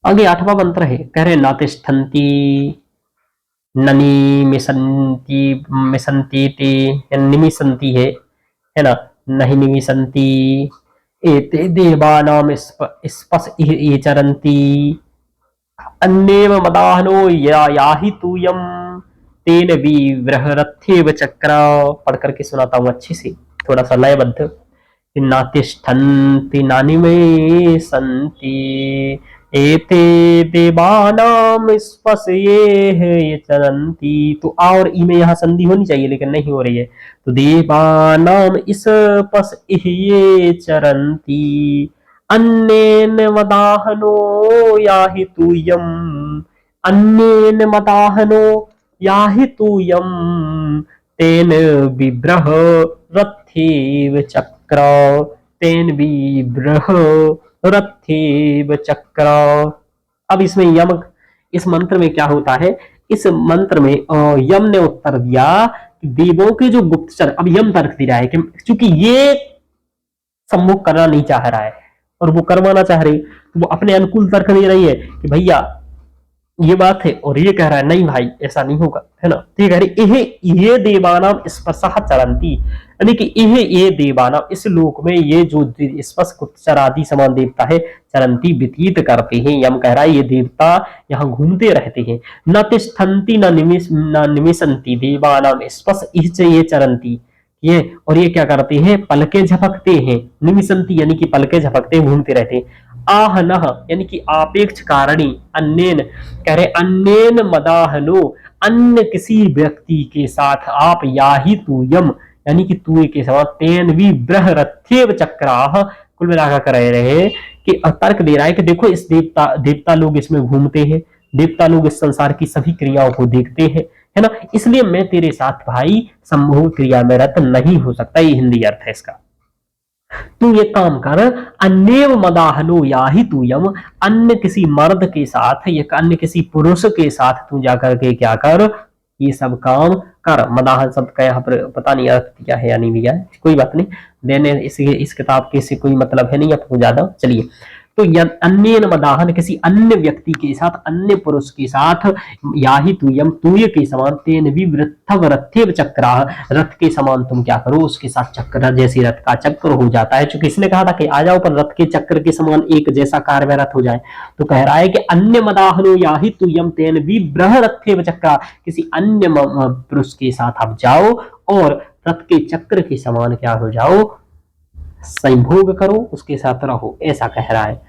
आगे 8वां मंत्र है, कह रहे नातिष्ठन्ति ननी मिसन्ति मिसन्ति ते निमिसन्ति है ना, नहीं निमिसन्ति एते देवानाम स्पश ये चरन्ति अन्नेव मदाहनो याहि तूयम तेन विव्रहरथेव चक्रा। पढ़ करके सुनाता हूँ अच्छे से, थोड़ा सा लयबद्ध। नातिष्ठन्ति नानि में संति एते देवानाम स्पश ये चरंती। तो आ और ई में यहाँ संधि होनी चाहिए लेकिन नहीं हो रही है। तो देवानाम स्पश ये चरंती अन्येन मदाहनो याहि तूयम। अन्येन मदाहनो याहि तूयम तेन बिभ्रह रथेव चक्र। तेन बिभ्रह रथेव चक्र। अब इसमें यम, इस मंत्र में क्या होता है, इस मंत्र में यम ने उत्तर दिया कि देवों के जो गुप्तचर, अब यम तर्क दे रहा है कि चूंकि ये सम्मुख करना नहीं चाह रहा है और वो करवाना चाह रही, तो वो अपने अनुकूल तर्क दे रही है कि भैया ये बात है, और ये कह रहा है नहीं भाई ऐसा नहीं होगा, है ना। तो ये कह रही ये देवानाम स्पर्शः चरंती, यानी कि ये देवानाम इस लोक में ये जो स्पर्श गुप्तचर आदि समान देवता है चरंती व्यतीत करते हैं। यम कह रहा है ये देवता यहाँ घूमते रहते हैं। न तिष्ठन्ति न निमिषन्ति देवानाम स्पर्श ये चरंती। ये और ये क्या करते हैं, पलके झपकते हैं। निमिषन्ति यानी कि पलके झपकते घूमते रहते हैं। आह नह यानी कि आपेक्ष कारणी, अन्येन कह रहे अन्येन मदाहनो अन्य किसी व्यक्ति के साथ आप याहि तूयम यानी कि तू के समान तेन भी बृहरथ्येव चक्राह। कुल मिलाकर कर रहे हैं कि तर्क दे रहा है कि देखो इस देवता लोग इसमें घूमते हैं, देवता लोग इस संसार की सभी क्रियाओं को देखते हैं, है ना, इसलिए मैं तेरे साथ भाई संभोग क्रिया में रत नहीं हो सकता। ये हिंदी अर्थ है इसका। तू ये काम कर, अन्यव मदाहनो याहि तू यम, अन्य किसी मर्द के साथ या अन्य किसी पुरुष के साथ तू जाकर के क्या कर, ये सब काम कर। मदाहन शब्द का यहाँ पर पता नहीं अर्थ क्या है या नहीं भी है, कोई बात नहीं, देने इस किताब के से कोई मतलब है नहीं आपको ज्यादा। चलिए, तो अन्य मदाहन किसी अन्य व्यक्ति के साथ, अन्य पुरुष के साथ, याहि तुयम तूय के समान, तेन भी वृथव रथेव चक्रा, रथ के समान तुम क्या करो उसके साथ चक्र, जैसे रथ का चक्र हो जाता है। चूंकि इसने कहा था कि आ जाओ पर रथ के चक्र के समान एक जैसा कार्य में रथ हो जाए, तो कह रहा है कि अन्य मदाहनो याहि तुयम तेन भी ब्रह रथेव चक्रा, किसी अन्य पुरुष के साथ आप जाओ और रथ के चक्र के समान क्या हो जाओ, संभोग करो, उसके साथ रहो, ऐसा कह रहा है।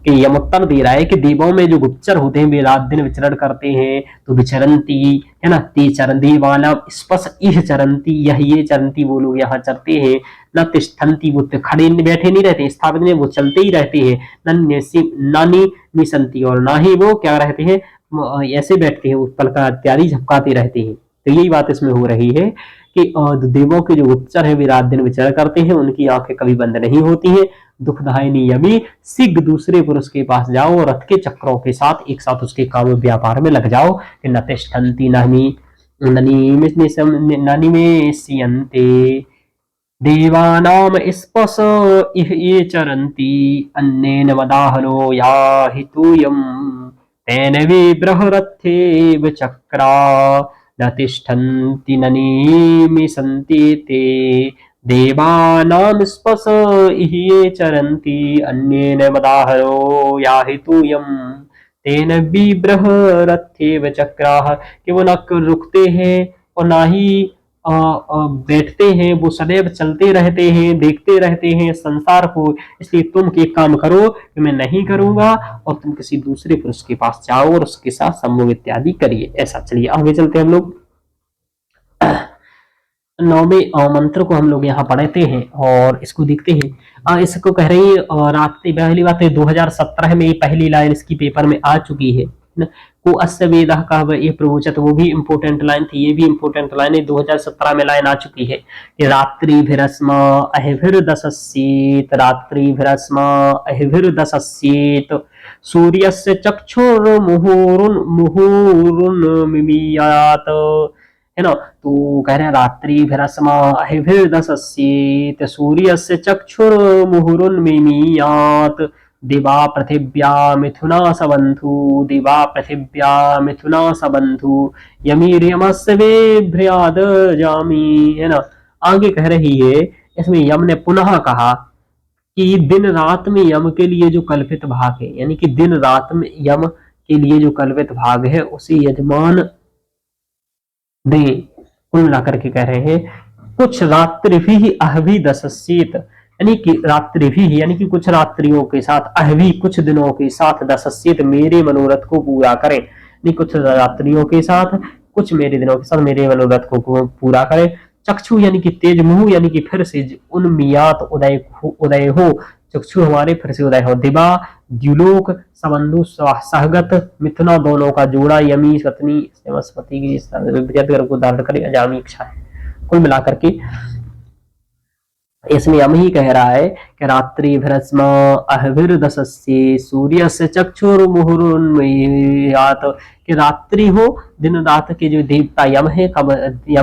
कि यम उत्तर दे रहा है कि देवों में जो गुप्तचर होते हैं वे रात दिन विचरण करते हैं, तो विचरंती है ना, ते चरंती वाला स्पर्श इह चरंती, यह ये चरंती वो लोग यहाँ चलते हैं। न तिष्ठन्ति वो खड़े बैठे नहीं रहते, स्थापित में वो चलते ही रहते हैं। नानी निसंती और ना ही वो क्या रहते हैं ऐसे बैठते हैं, पल का इत्यादि झपकाते रहते हैं। तो यही बात इसमें हो रही है कि देवों के जो गुप्तचर है वे रात दिन विचरण करते हैं, उनकी आंखें कभी बंद नहीं होती हैं। दुखदायिनी यमी शीघ्र दूसरे पुरुष के पास जाओ और रथ के चक्रों के साथ एक साथ उसके काम व्यापार में लग जाओ। कि न तिष्ठन्ति नानी में सियन्ते देवानाम स्पश ये चरन्ति अन्येन मदाहनो याहि तूयम तेन विबृहरथेव चक्रा न तिष्ठन्ति ननिमिषन्ति ते देवानां स्पश ये चरन्ति अन्येन मदाहरो याहि तूयम तेन विबृहरथेव चक्राः। कि वो ना रुकते हैं और ना ही बैठते हैं, वो सदैव चलते रहते हैं, देखते रहते हैं संसार को। इसलिए तुम एक काम करो कि मैं नहीं करूंगा और तुम किसी दूसरे पुरुष के पास जाओ और उसके साथ संभोग इत्यादि करिए, ऐसा। चलिए आगे चलते हैं हम लोग। 9वें मंत्र को हम लोग यहाँ पढ़ते हैं और इसको देखते हैं। इसको कह रही है रात्रि, पहली बात है 2017 में पहली लाइन इसकी पेपर में आ चुकी है ना। को अस्य वेद का ये प्रवचत, वो भी इंपोर्टेंट लाइन थी, ये भी इंपोर्टेंट लाइन है, 2017 में लाइन आ चुकी है कि रात्रि भिरस्म अहिर्दशस्येत, रात्रि भिरस्म अहिर्दशस्येत सूर्यस्य चक्षुर्मुहुरुन् मुहुरुन् मिमीयात, है ना। तो कह रहे हैं रात्रि भिरस्म अहिर्दशस्येत सूर्यस्य चक्षुर्मुहुरुन्मिमीयात दिवा पृथिव्या मिथुना सबंधु, दिवा पृथिव्या मिथुना सबंधु यमीर्यमस्य वेभ्र्याद जामी, है ना। आगे कह रही है इसमें यम ने पुनः कहा कि दिन रात में यम के लिए जो कल्पित भाग है, यानी कि दिन रात में यम के लिए जो कल्पित भाग है उसे यजमान दे। कुल मिलाकर के कह रहे हैं कुछ रात्रि भी अहभिदशस्येत, यानी कि रात्रि भी यानी कि कुछ रात्रियों के साथ, अहवी कुछ दिनों के साथ, दशस्येत मेरे मनोरथ को पूरा करें, यानी कुछ रात्रियों के साथ, कुछ मेरे दिनों के साथ मेरे मनोरथ को पूरा करें। चक्षु यानी कि तेज, मुंह यानी कि फिर से उन्मियात उदय हो, चक्षु हमारे फिर से उदय हो। दिवा द्युलोक संबंधु सहगत मिथुना दोनों का जोड़ा, यमी पत्नी पति की को धारण करे, अजामी इच्छा है। कुल मिलाकर के इसमें हम ही कह रहा है कि रात्रि भ्रस्म अहविर्दशस्ये सूर्य से चक्षुर्मुहुरुन्मियात, कि रात्रि हो, दिन रात के जो देवता यम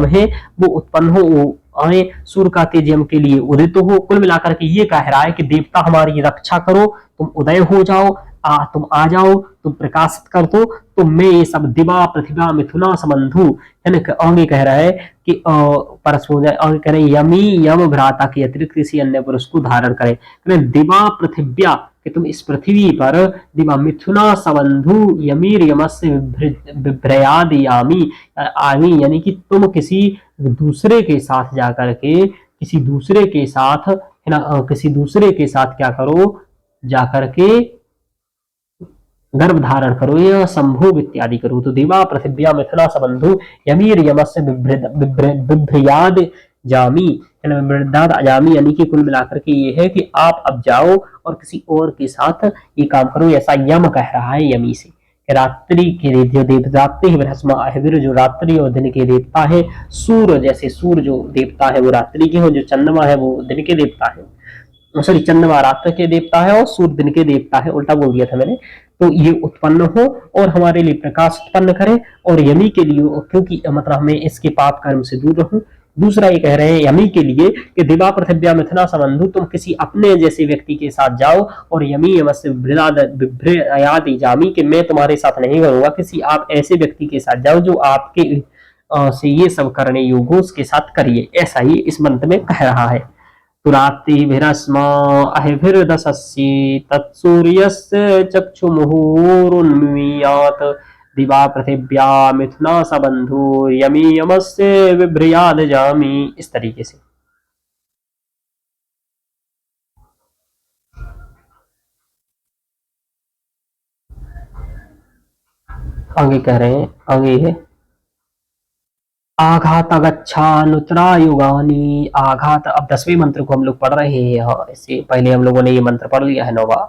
है वो उत्पन्न हो, वो आए, सूर्य का तेज यम के लिए उदित हो। कुल मिलाकर के ये कह रहा है कि देवता हमारी रक्षा करो, तुम उदय हो जाओ, तुम आ जाओ, तुम प्रकाशित कर दो, तुम में ये सब दिवा प्रतिभा मिथुना संबंधु, है ना। आगे कह रहा है कि परस्पर आगे कह रहे हैं यमी यम भ्राता के अतिरिक्त किसी अन्य पुरुष को धारण करे, दिवा पृथिव्या, कि तुम इस पृथ्वी पर, दिवा मिथुना संबंधु यमीर यमस्य विभ्रयाद यामी आमी, यानी कि तुम किसी दूसरे के साथ जाकर के, किसी दूसरे के साथ, है ना, किसी दूसरे के साथ क्या करो, जाकर के गर्भ धारण करो या संभोग इत्यादि करो। तो दिवा पृथिव्या मिथुना संबंधु यमीर यमस्य बिभ्रयाद जामी, अजामी, यानी कि कुल मिलाकर के ये है कि आप अब जाओ और किसी और के साथ ये काम करो, ऐसा यम कह रहा है यमी से। रात्रि के जो देवता बृहस्पति अहविर जो रात्रि और दिन के देवता है, सूर्य जैसे सूर्य जो देवता है वो रात्रि के हो, जो चंद्रमा है वो दिन के देवता है, सॉरी चंद्रमा रात्र के देवता है और सूर्य दिन के देवता है, उल्टा बोल दिया था मैंने। तो ये उत्पन्न हो और हमारे लिए प्रकाश उत्पन्न करे, और यमी के लिए, क्योंकि मतलब हमें इसके पाप कर्म से दूर रहूं। दूसरा ये कह रहे हैं यमी के लिए कि दिवा पृथिव्या मिथुना संबंधु, तुम किसी अपने जैसे व्यक्ति के साथ जाओ, और यमी यमस्य विभ्रयाद जामी, कि मैं तुम्हारे साथ नहीं करूंगा, किसी आप ऐसे व्यक्ति के साथ जाओ जो आपके से ये सब करने योग्य, उसके साथ करिए, ऐसा ही इस मंत्र में कह रहा है। तुरात्रिभिरस्मा अहिभिर्दशस्ये तत्सूर्यस्य चक्षुमुहुरुन्मीयात्, दिवा पृथिव्या मिथुना संबंधु यमी यमस्य विभ्रयाद जामी, इस तरीके से। आगे कह रहे हैं, आगे है आघात गच्छानुत्तरा युगानि, आघात, अब 10वें मंत्र को हम लोग पढ़ रहे हैं। हाँ, इससे पहले हम लोगों ने ये मंत्र पढ़ लिया है 9वां।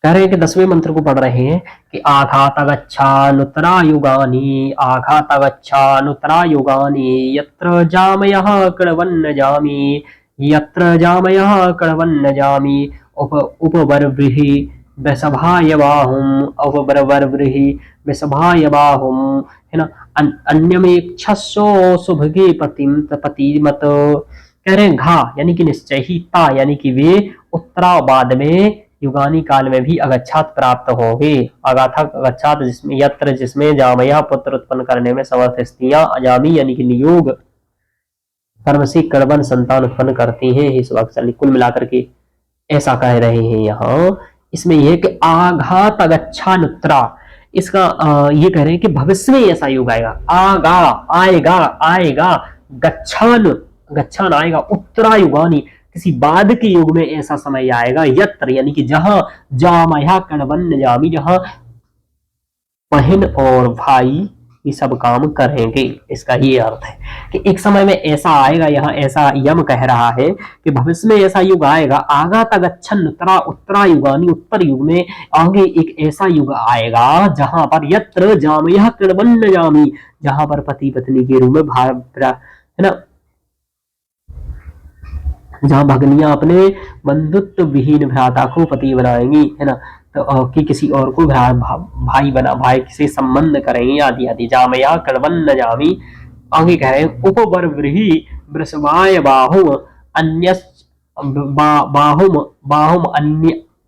कह रहे हैं कि 10वें मंत्र को पढ़ रहे हैं कि आघात गच्छानुत्तरा युगानि, आघात गच्छानुत्तरा युगानि, यत्र जामयः कृण्वन्न जामि, यत्र जामयः कृण्वन्न जामि, उपवर्व्रीहि वृषभाय बाहुम, उपवर्व्रीहि वृषभाय बाहुम, है ना, अन्यमेक्षस्सो सुभगे पतिम पतिमत। कह रहे हैं घा यानी कि निश्चय ही, ता यानी कि वे, उत्तरा बाद में, युगानी काल में भी अगच्छात प्राप्त होंगे। अगाथा अगच्छात जिसमें, यत्र जिसमें, जामया पुत्र उत्पन्न करने में समर्थ स्त्रियां, अजामी यानी कि नियोग कर्म से कर्मन संतान उत्पन्न करती हैं, हे सुभागशाली। कुल मिलाकर के ऐसा कह रहे हैं यहाँ। इसमें यह कि आघात अगच्छानुत्तरा, इसका ये कह रहे हैं कि भविष्य में ऐसा युग आएगा, आगा आएगा आएगा, गच्छान गच्छान आएगा, उत्तरा युगानी किसी बाद के युग में ऐसा समय आएगा, यत्र यानी कि जहां, जामया कणवन्न जामी, जहां बहन और भाई ये सब काम करेंगे। इसका ये अर्थ है कि एक समय में ऐसा आएगा, यहाँ ऐसा यम कह रहा है कि भविष्य में ऐसा युग आएगा, आगा तगच्छन उत्तरा युगानी, उत्तर युग में आगे एक ऐसा युग आएगा जहां पर यत्र जामयः कृण्वन्न जामी, जहां पर पति पत्नी के रूप में है ना, जहां भगनियां अपने बंधुत्व विहीन भ्राता को पति बनाएंगी, है ना, तो कि किसी और को भाई बना, भाई से संबंध करेंगे आदि आदि। जामया कृण्वन्न जामी, आगे कह रहे हैं उपवर्व्रीहि वृषभाय बाहुम अन्य बाहुम बाहुम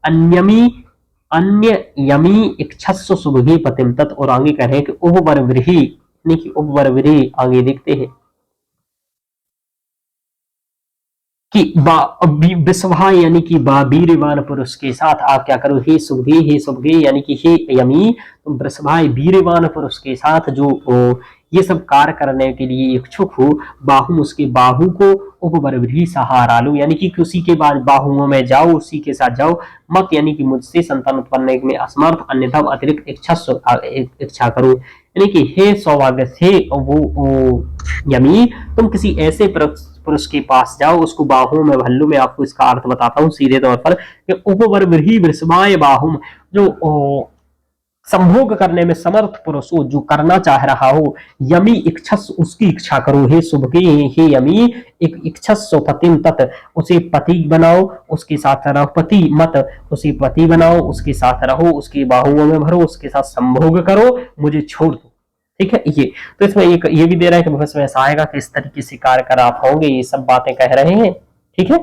अन्यमी अन्य यमी इक्षस्व सुभगे पतिम तत्। और आगे कह रहे हैं कि उपवर्व्रीहि यानी कि उपवर्व्रीहि, आगे देखते हैं कि विषभा यानी कि वीरवान पुरुष के साथ आप क्या करो, हे सुभगे यानी कि हे यमी, तुम वृषभाई वीरवान पुरुष के साथ जो ये सब कार्य करने के लिए इच्छुक हो, बाहु उसके बाहु को उपबरभृ सहारा लो, यानी कि उसी के बाद बाहुओं में जाओ, उसी के साथ जाओ, मत यानी कि मुझसे संतान उत्पन्न में असमर्थ, अन्यथा अतिरिक्त इच्छा करो। यानी कि हे सौभाग्य से वो यमी, तुम किसी ऐसे पुरुष के पास जाओ, उसको बाहुओं में भल्लू, में आपको इसका अर्थ बताता हूँ सीधे तौर पर कि उपबरभृ वृषभाय बाहुम, जो संभोग करने में समर्थ पुरुष हो, जो करना चाह रहा हो, यमी इच्छस, उसकी इच्छा करो, हे शुभ के हे यमी, एक इच्छस पतिम तत्, उसे पति बनाओ, उसके साथ रहो, पति मत, उसे पति बनाओ, उसके साथ रहो, उसकी बाहुओं में भरो, उसके साथ संभोग करो, मुझे छोड़ दो। ठीक है, ये तो इसमें एक ये भी दे रहा है कि भविष्य में ऐसा आएगा कि इस तरीके से कार्य कर आप होंगे, ये सब बातें कह रहे हैं। ठीक है,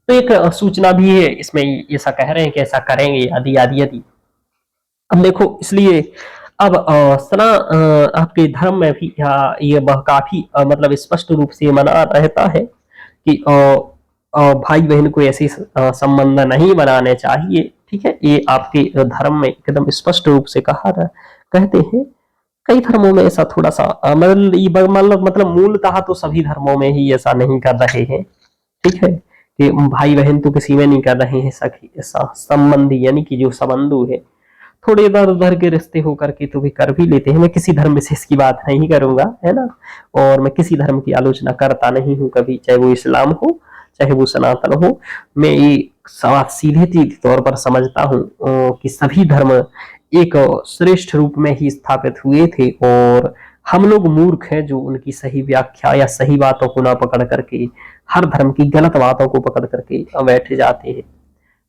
तो एक सूचना भी है इसमें, ऐसा कह रहे हैं कि ऐसा करेंगे यदि यदि यदि। अब देखो, इसलिए अब सना आपके धर्म में भी ये काफी मतलब स्पष्ट रूप से मना रहता है कि भाई बहन को ऐसे संबंध नहीं बनाने चाहिए। ठीक है, ये आपके धर्म में एकदम स्पष्ट रूप से कहते हैं। कई धर्मों में ऐसा थोड़ा सा मतलब मूलतः तो सभी धर्मों में ही ऐसा नहीं कर रहे हैं। ठीक है, कि भाई बहन तो किसी में नहीं कर रहे हैं सखी, ऐसा संबंधी यानी कि जो संबंधु है, थोड़े इधर उधर के रिश्ते होकर के तो भी कर भी लेते हैं। मैं किसी धर्म विशेष की बात नहीं करूंगा, है ना, और मैं किसी धर्म की आलोचना करता नहीं हूँ कभी, चाहे वो इस्लाम हो चाहे वो सनातन हो। मैं ये सीधे तौर पर समझता हूँ कि सभी धर्म एक श्रेष्ठ रूप में ही स्थापित हुए थे, और हम लोग मूर्ख हैं जो उनकी सही व्याख्या या सही बातों को ना पकड़ करके हर धर्म की गलत बातों को पकड़ करके बैठे जाते हैं।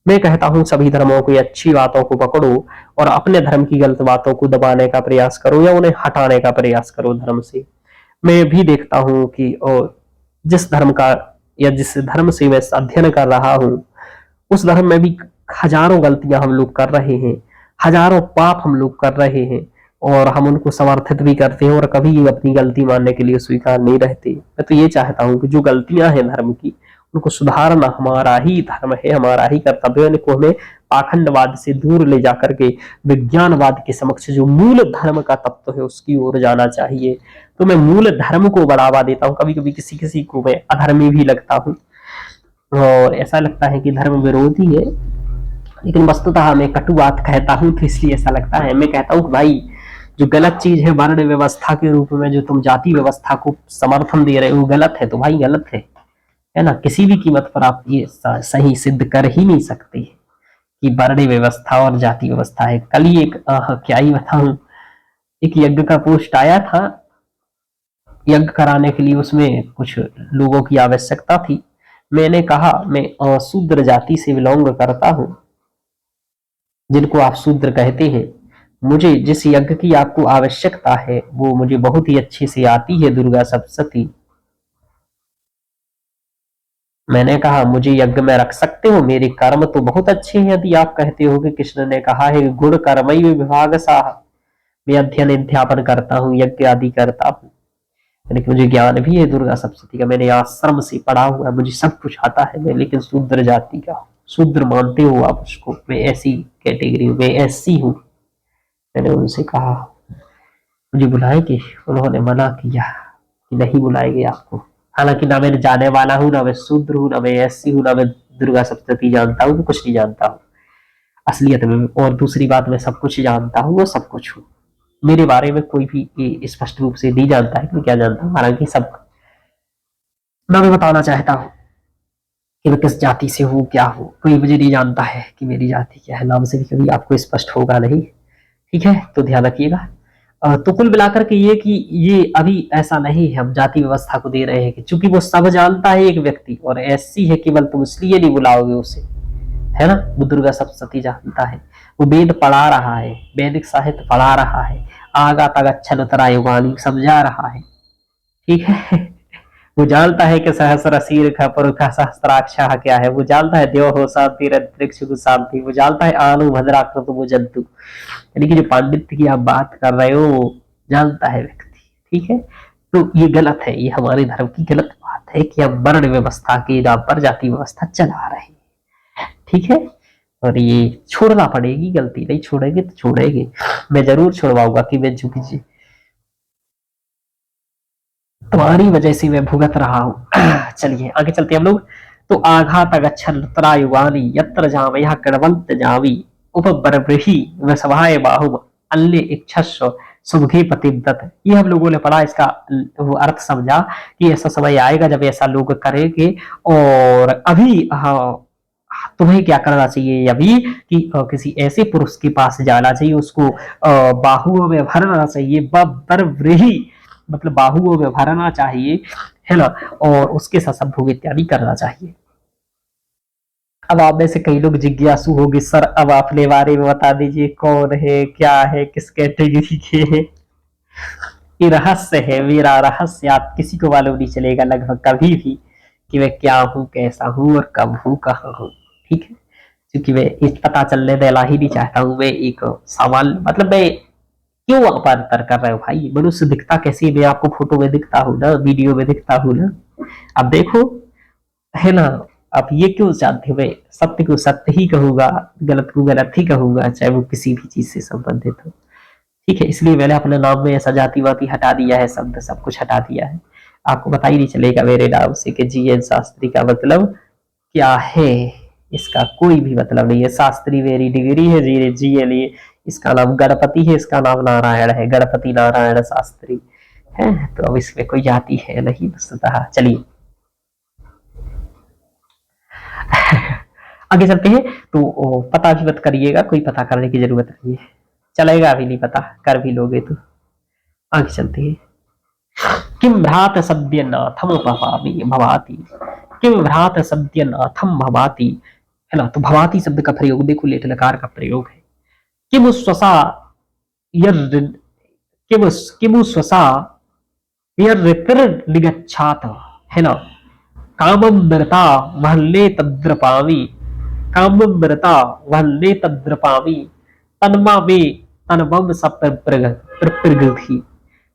मैं कहता हूं सभी धर्मों की अच्छी बातों को पकड़ो और अपने धर्म की गलत बातों को दबाने का प्रयास करो या उन्हें हटाने का प्रयास करो धर्म से। मैं भी देखता हूं कि जिस धर्म का या जिस धर्म से मैं अध्ययन कर रहा हूं, उस धर्म में भी हजारों गलतियां हम लोग कर रहे हैं, हजारों पाप हम लोग कर रहे हैं, और हम उनको समर्थित भी करते हैं और कभी अपनी गलती मानने के लिए स्वीकार नहीं रहते। मैं तो ये चाहता हूँ कि जो गलतियां हैं धर्म की, उनको सुधारना हमारा ही धर्म है, हमारा ही कर्तव्य है। उनको हमें पाखंडवाद से दूर ले जाकर के विज्ञानवाद के समक्ष जो मूल धर्म का तत्व है उसकी ओर जाना चाहिए। तो मैं मूल धर्म को बढ़ावा देता हूँ। कभी कभी किसी किसी को मैं अधर्मी भी लगता हूँ और ऐसा लगता है कि धर्म विरोधी है, लेकिन वस्तुतः मैं कटु बात कहता हूँ तो इसलिए ऐसा लगता है। मैं कहता हूँ कि भाई जो गलत चीज है वर्ण व्यवस्था के रूप में जो तुम जाति व्यवस्था को समर्थन दे रहे हो गलत है, तो भाई गलत है ना। किसी भी कीमत पर आप ये सही सिद्ध कर ही नहीं सकते कि वर्ण व्यवस्था और जाति व्यवस्था है। कल ही एक क्या ही बताऊं, एक यज्ञ का पोस्ट आया था, यज्ञ कराने के लिए उसमें कुछ लोगों की आवश्यकता थी। मैंने कहा मैं शूद्र जाति से बिलोंग करता हूं, जिनको आप शूद्र कहते हैं। मुझे जिस यज्ञ की आपको आवश्यकता है वो मुझे बहुत ही अच्छे से आती है, दुर्गा सप्तशती। मैंने कहा मुझे यज्ञ में रख सकते हो, मेरे कर्म तो बहुत अच्छे हैं यदि आप कहते हो कि कृष्ण ने कहा है गुण कर्मई विभाग साह। मैं अध्ययन अध्यापन करता हूँ, यज्ञ आदि करता हूँ, यानी कि मुझे ज्ञान भी है दुर्गा सप्तशती का। मैंने आश्रम से पढ़ा हुआ है, मुझे सब कुछ आता है। मैं लेकिन शूद्र जाति का, शूद्र मानते हो आप उसको, मैं ऐसी कैटेगरी हूँ, मैं ऐसी हूँ। मैंने उनसे कहा मुझे बुलाएंगे, उन्होंने मना किया कि नहीं बुलाएंगे आपको। हालांकि ना मैं जाने वाला हूँ, ना मैं शूद्र हूँ, ना मैं ऐसी हूँ, ना मैं दुर्गा सप्तशती जानता हूँ, कुछ नहीं जानता हूँ असलियत में। और दूसरी बात, मैं सब कुछ जानता हूँ, वो सब कुछ हूँ। मेरे बारे में कोई भी स्पष्ट रूप से नहीं जानता है कि मैं क्या जानता हूँ, हालांकि सब मैं बताना चाहता हूँ कि मैं किस जाति से हूँ, क्या हूँ। कोई मुझे नहीं जानता है कि मेरी जाति क्या है, नाम से भी कभी आपको स्पष्ट होगा नहीं। ठीक है, तो ध्यान रखिएगा। तो कुल मिलाकर के ये कि ये अभी ऐसा नहीं है, हम जाति व्यवस्था को दे रहे हैं कि चूंकि वो सब जानता है एक व्यक्ति, और ऐसी है केवल तुम इसलिए नहीं बुलाओगे उसे, है ना। वो दुर्गा सप्तशती जानता है, वो वेद पढ़ा रहा है, वैदिक साहित्य पढ़ा रहा है, आगा तक छलतरा युगानी समझा रहा है। ठीक है, वो जानता है कि सहस्र शीर्ष पुरुष सहस्त्राक्ष क्या है, वो जानता है देव हो शांति अंतरिक्ष को शांति, वो जानता है आनु भद्राकृत वो जंतु, यानी कि जो पांडित्य की आप बात कर रहे हो वो जानता है व्यक्ति। ठीक है, तो ये गलत है, ये हमारे धर्म की गलत बात है कि हम वर्ण व्यवस्था के नाम पर जाति व्यवस्था चला रहे हैं। ठीक है, और ये छोड़ना पड़ेगी, गलती नहीं छोड़ेंगे तो छोड़ेंगे। मैं जरूर छोड़वाऊंगा कि मैं झुकी तुम्हारी वजह से मैं भुगत रहा हूं। चलिए आगे चलते हैं हम लोग। तो आघात अगच्छन त्रायुगानी यत्र जामयः कणवंत जावी उपबर्ब्रही वसवाय बाहु अन्य इच्छस्व सुभगे पतिव्रत। ये हम लोगों ने पढ़ा, इसका वो अर्थ समझा कि ऐसा समय आएगा जब ऐसा लोग करेंगे। और अभी तुम्हें क्या करना चाहिए अभी कि किसी ऐसे पुरुष के पास जाना चाहिए, उसको बाहुओं में भरना चाहिए, बर्ब्रही मतलब बाहुओं में भरना चाहिए, है ना, और उसके साथ संभोग इत्यादि करना चाहिए। अब आप में से कई लोग जिज्ञासु होगी, सर अब अपने बारे में बता दीजिए, कौन है, क्या है, किस कैटेगरी के हैं। ये रहस्य है, मेरा रहस्य, आप किसी को मालूम नहीं चलेगा लगभग कभी भी कि मैं क्या हूं, कैसा हूं और कब हूं, कहाँ हूं। ठीक है, क्योंकि मैं इस पता चलने देना ही नहीं चाहता हूं। मैं एक सवाल मतलब मैं क्यों आप अंतर कर रहे हो भाई, मनुष्य दिखता कैसे, मैं आपको फोटो में दिखता हूँ ना, वीडियो में दिखता हूँ ना, अब देखो, है ना। आप ये क्यों चाहते हो, मैं सत्य को सत्य ही कहूंगा, गलत को गलत ही कहूंगा, चाहे वो किसी भी चीज से संबंधित हो। ठीक है, इसलिए मैंने अपने नाम में ऐसा जाति वाति हटा दिया है, शब्द सब कुछ हटा दिया है। आपको पता ही नहीं चलेगा मेरे नाम से कि जीएन शास्त्री का मतलब क्या है, इसका कोई भी मतलब नहीं है। शास्त्री मेरी डिग्री है, जी जीएन ये, इसका नाम गणपति है, इसका नाम नारायण है, गणपति नारायण शास्त्री है। तो अब इसमें कोई जाति है नहीं वस्तुतः। चलिए आगे चलते हैं। तो पता भी मत करिएगा, कोई पता करने की जरूरत नहीं है, चलेगा भी नहीं पता, कर भी लोगे तो। आगे चलते हैं। किम भ्रात सद्य नाथम भवाती, किम भ्रात सद्य नाथम भवाती, है ना। तो भवाती शब्द का प्रयोग देखो, लेट लकार का प्रयोग है। किम स्वसा किम किम स्वसा निगच्छात, है ना। काममृता वहल्ले तद्रपावी, काममृता वहल्ले तद्रपावी तन्मा वे तनवम सप्रगति।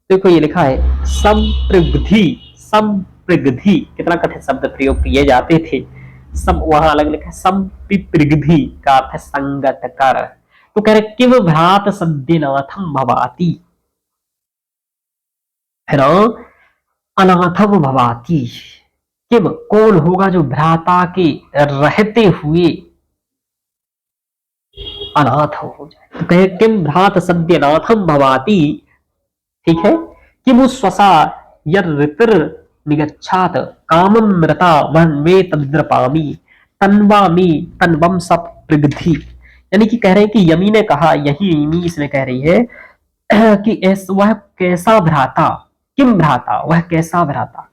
देखो ये लिखा है संप्रगति, संप्रगति कितना कठिन शब्द प्रयोग किए जाते थे। सम वहां अलग लिखा है, संप्रगति का अर्थ है संगत कर। तो कह रहे किम भ्रात सद्यनाथम भवाती, है ना, अनाथम भवाती। किम कौन होगा जो भ्राता के रहते हुए अनाथ हो जाए। तो कहे किम भ्रात सद्यनाथम भवाती, ठीक है। किम स्वसा यर्रितिर निगच्छात कामम मृता वन्मे तद्रपामी तन्वामी तन्वम सप प्रगति। यानी कि कह रहे हैं कि यमी ने कहा, यही यमी इसमें कह रही है कि वह कैसा भ्राता, किम भ्राता वह कैसा भ्राता,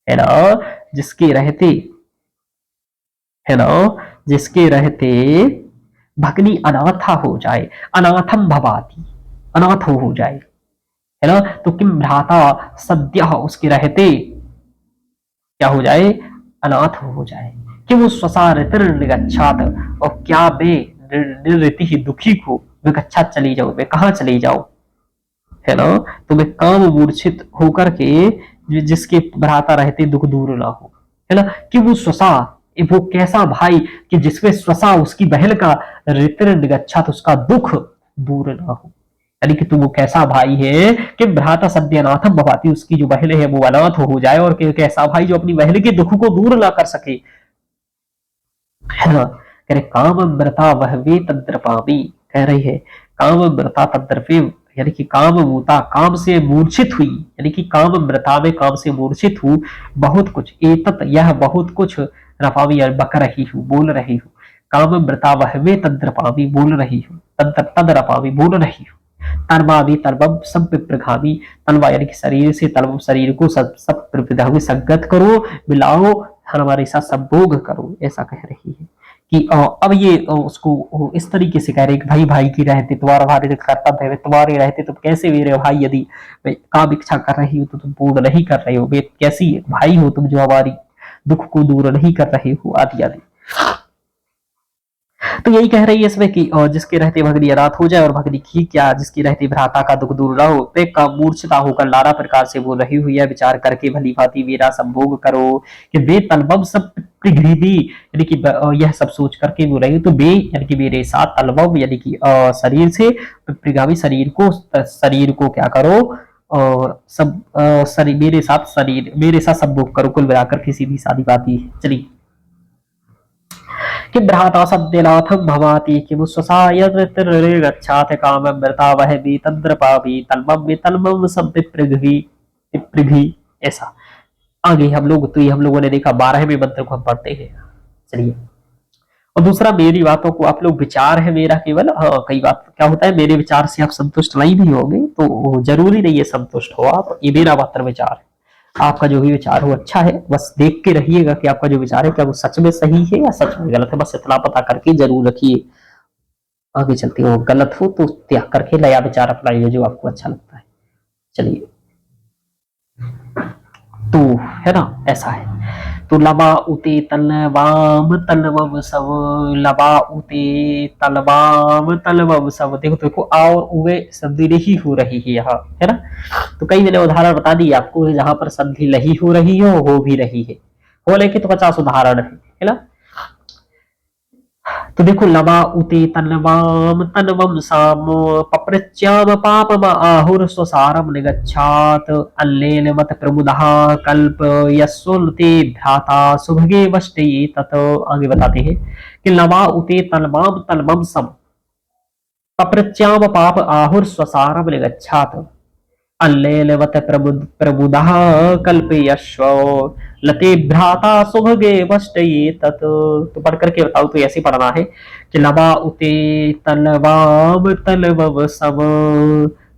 है ना, जिसके रहते, है ना, जिसके रहते भगनी अनाथा हो जाए, अनाथम भवाती, अनाथ हो जाए, है ना। तो किम भ्राता सद्य उसके रहते क्या हो जाए, अनाथ हो जाए। किम स्वसा निगच्छात, और क्या बे निर्ऋति ही दुखी को विगच्छा चली जाऊं, मैं कहां चली जाऊं, है ना। तो मैं काम मूर्छित होकर के जिसके भ्राता रहते दुख दूर ना हो, है ना। कि वो स्वसा, वो कैसा भाई कि जिसमें स्वसा उसकी बहन का रित्र निगच्छात उसका दुख दूर ना हो। यानी कि तू वो कैसा भाई है कि भ्राता सद्यनाथम भवाती, उसकी जो बहन है वो अनाथ हो जाए, और कैसा भाई जो अपनी बहन के दुख को दूर ना कर सके, है ना। कह रहे काम व्रता वह वे तद्रपावी, कह रही है काम व्रता तद्रपे, यानी कि काम मूता काम से मूर्छित हुई, यानी कि काम व्रता में काम से मूर्छित हूँ, बहुत कुछ एतत यह बहुत कुछ रपावी बक रही हूँ, बोल रही हूँ। काम व्रता वह वे तद्रपावी, बोल रही हूँ, तद रपावी, बोल रही हूँ। तन्वावी तर्वम सब प्रघावी, तनवा यानी कि शरीर से, तर्वम शरीर को, सब सब प्रविधावी संगत करो, मिलाओ, हमारे साथ संभोग करो, ऐसा कह रही है। कि अब ये उसको इस तरीके से कह रहे कि भाई भाई की रहते तुम्हारा भारी कर्तव्य है, तुम्हारे रहते तुम कैसे मेरे भाई, यदि काम इच्छा कर रही हो तो तुम पूर्ण नहीं कर रहे हो, वे कैसी भाई हो तुम जो हमारी दुख को दूर नहीं कर रहे हो, आदि आदि। तो यही कह रही है इसमें कि जिसके रहते भगनी अनाथ हो जाए, और भगनी की क्या, जिसकी रहती भ्राता का दुख दूर न हो, वे का मूर्छता होकर नाना प्रकार से बोल रही हुई है, विचार करके भली भांति मेरा संभोग करो कि वे तलबम सब प्रगृति, यानी कि यह सब सोच करके बोल रही है। तो वे यानी कि मेरे साथ तलबम यानी कि शरीर से प्रगामी, शरीर को क्या करो, और सब शरीर मेरे साथ सब भोग करो, कुल मिलाकर किसी भी शादी बाती है। चलिए कि भ्राता सद्यनाथम भवाति कि गच्छाथ काम मृता वह भी तंद्र पावी तलमम वितलमम सब विपृघी। ऐसा आगे हम लोग, तो ये हम लोगों ने देखा 12वें मंत्र को हम पढ़ते हैं। चलिए, और दूसरा, मेरी बातों को आप लोग विचार है मेरा केवल, हाँ कई बात क्या होता है मेरे विचार से आप संतुष्ट नहीं भी होंगे, तो जरूरी नहीं है संतुष्ट हो आप, ये मेरा मात्र विचार है। आपका जो भी विचार हो अच्छा है, बस देख के रहिएगा कि आपका जो विचार है क्या वो सच में सही है या सच में गलत है, बस इतना पता करके जरूर रखिए। आगे चलते हो, गलत हो तो त्याग करके नया विचार अपनाइए जो आपको अच्छा लगता है। चलिए, तो है ना, ऐसा है। तो लबा उते तलवाम तलवम सब, लबा उते तलवाम तलवम सब, देखो देखो आ और उवे संधि नहीं हो रही है यहाँ, है ना। तो कई मैंने उदाहरण बता दिए आपको, जहां पर संधि नहीं हो रही हो भी रही है, हो लेके तो 50 उदाहरण है ना। तो देखो, लवा उते तन्वाम तन्वम साम पप्रच्याम पापम आहुर स्वसारम निगच्छात अल्लेन मत प्रमुदः कल्प यस्वन्ते भ्राता सुभगे वष्टे तत। आगे बताते हैं कि लवा उते तन्वाम तन्वम सम पप्रच्याम पाप आहुर स्वसारम निगच्छात अल्लेलवत प्रबुदः कल्पयश्व लते भ्राता सुभगे वष्टये तत्। तो पढ़ करके बताओ, तो ऐसे पढ़ना है कि लवा उते तलवाम तलवव सव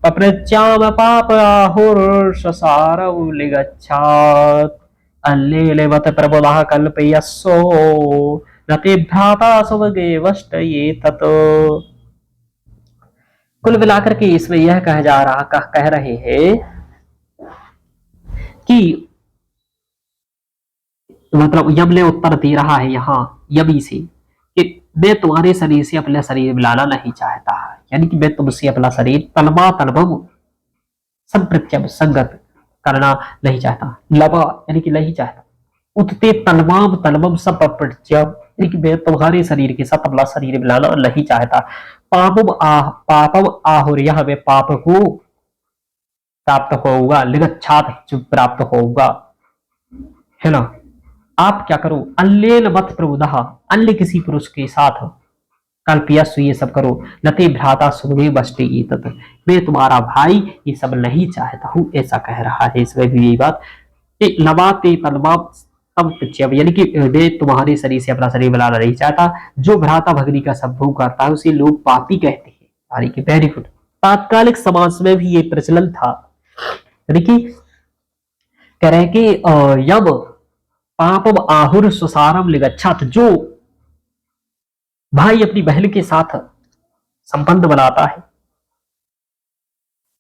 पप्रच्याम पाप आहुर्षसारौ लिगच्छात् अल्लेलवत प्रबुदः कल्पयस्व लते भ्राता सुभगे वष्टये तत्। कुल मिलाकर के इसमें यह कह रहे हैं कि मतलब यम ने उत्तर दे रहा है यहाँ यमी से कि मैं तुम्हारे शरीर से अपना शरीर मिलाना नहीं चाहता, यानी कि मैं तुमसे अपना शरीर तलमा तलबम संप्रत्यम संगत करना नहीं चाहता। लबा यानी कि नहीं चाहता, उतते तलवाम तलबम सब प्रत्यम यानी कि मैं तुम्हारे शरीर के साथ अपना शरीर मिलाना नहीं चाहता। पापम आहुर, यह मैं पाप को प्राप्त होगा, लिगच्छात जो प्राप्त होगा, है ना। आप क्या करो, अल्लेल मत प्रबुदः, अन्य किसी पुरुष के साथ कल्पयस्व ये सब करो, नते भ्राता सुने बष्टे ये तत्, मैं तुम्हारा भाई ये सब नहीं चाहता हूं, ऐसा कह रहा है। इसमें भी यही बात कि नवाते तलवा तब पिच्यम, यानी कि मैं तुम्हारे शरीर से अपना शरीर बनाना नहीं चाहता। जो भ्राता भगनी का संभोग करता है उसे लोग पापी कहते हैं, यानी कि वेरी गुड। तात्कालिक समाज में भी ये प्रचलन था, यानी कि कह रहे हैं कि यम पापम आहुर सुसारम लिगच्छात, जो भाई अपनी बहन के साथ संबंध बनाता है,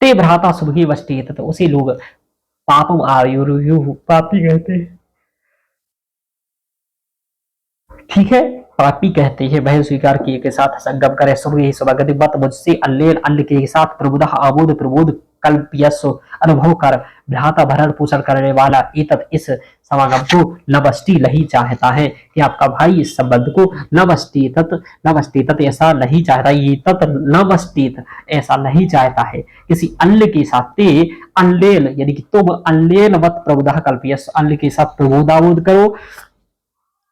ते भ्राता सुभगे वष्टे, तो उसे लोग पापम आयुर्यु पापी कहते हैं। ठीक है, पापी कहते हैं। बहन स्वीकार किए के साथ संगम करे, सुभगे सुभगति मत मुझसे अल्लेल अल्ल के साथ प्रबुदा आमोद प्रबोध कल्प यस्व अनुभव कर भ्राता भरण पोषण करने वाला एतत इस समागम को नवष्टि नहीं चाहता है, कि आपका भाई इस संबंध को नवष्टि तत् ऐसा नहीं चाहता, ये तत् नवष्टि ऐसा नहीं चाहता है किसी अन्य के साथ। ते अल्लेल यानी कि तुम अल्लेल मत प्रबुदा कल्प यस्व, अन्य के साथ प्रबोधाबोध करो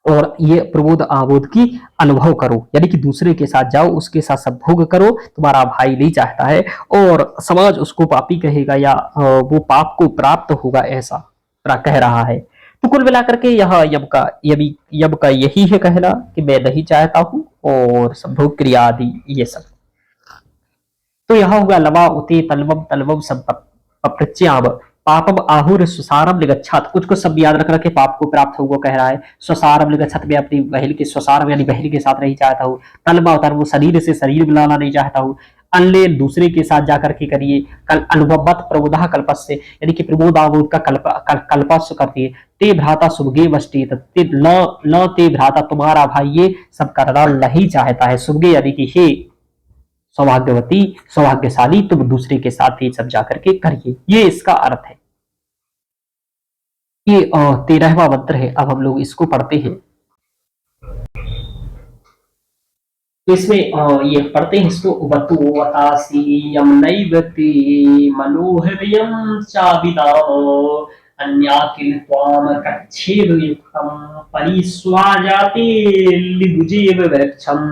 और ये प्रबोध आबोध की अनुभव करो, यानी कि दूसरे के साथ जाओ, उसके साथ सब भोग करो, तुम्हारा भाई नहीं चाहता है और समाज उसको पापी कहेगा या वो पाप को प्राप्त होगा, ऐसा कह रहा है। तो कुल मिलाकर के यह यम का यही है कहना कि मैं नहीं चाहता हूं और संभोग क्रिया आदि ये सब। तो यह हुआ लवा उते तलवम तलवम संप्रच्याम पापम आहुर सुसारम लिगच्छात। कुछ कुछ सब याद रख रखे, पाप को प्राप्त होगा कह रहा है। स्वसारम लिगच्छात, मैं अपनी बहन के स्वसारम यानी बहन के साथ नहीं चाहता हूँ। तलवा उतर, वो शरीर से शरीर मिलाना नहीं चाहता हूँ। अन्य दूसरे के साथ जाकर के करिए। कल अनुभवत प्रबोधा कल्पस से, यानी कि प्रबोधाबोध का कल्पस करती है। ते भ्राता सुभगे वष्टि, ल ते भ्राता, तुम्हारा भाई ये सब करना नहीं चाहता है। सुभगे यानी कि हे सौभाग्यवती सौभाग्यशाली, तुम दूसरे के साथ ये सब जाकर के करिए, ये इसका अर्थ है। ये 13वां मंत्र है। अब हम लोग इसको पढ़ते हैं। तो इसमें ये पढ़ते हैं इसको, वतु वतासी यम नैवते मनोहृदयम चाविदाम अन्याकिल त्वाम कच्छेव युक्तम परिस्वाजाते लिभुजेव वृक्षम।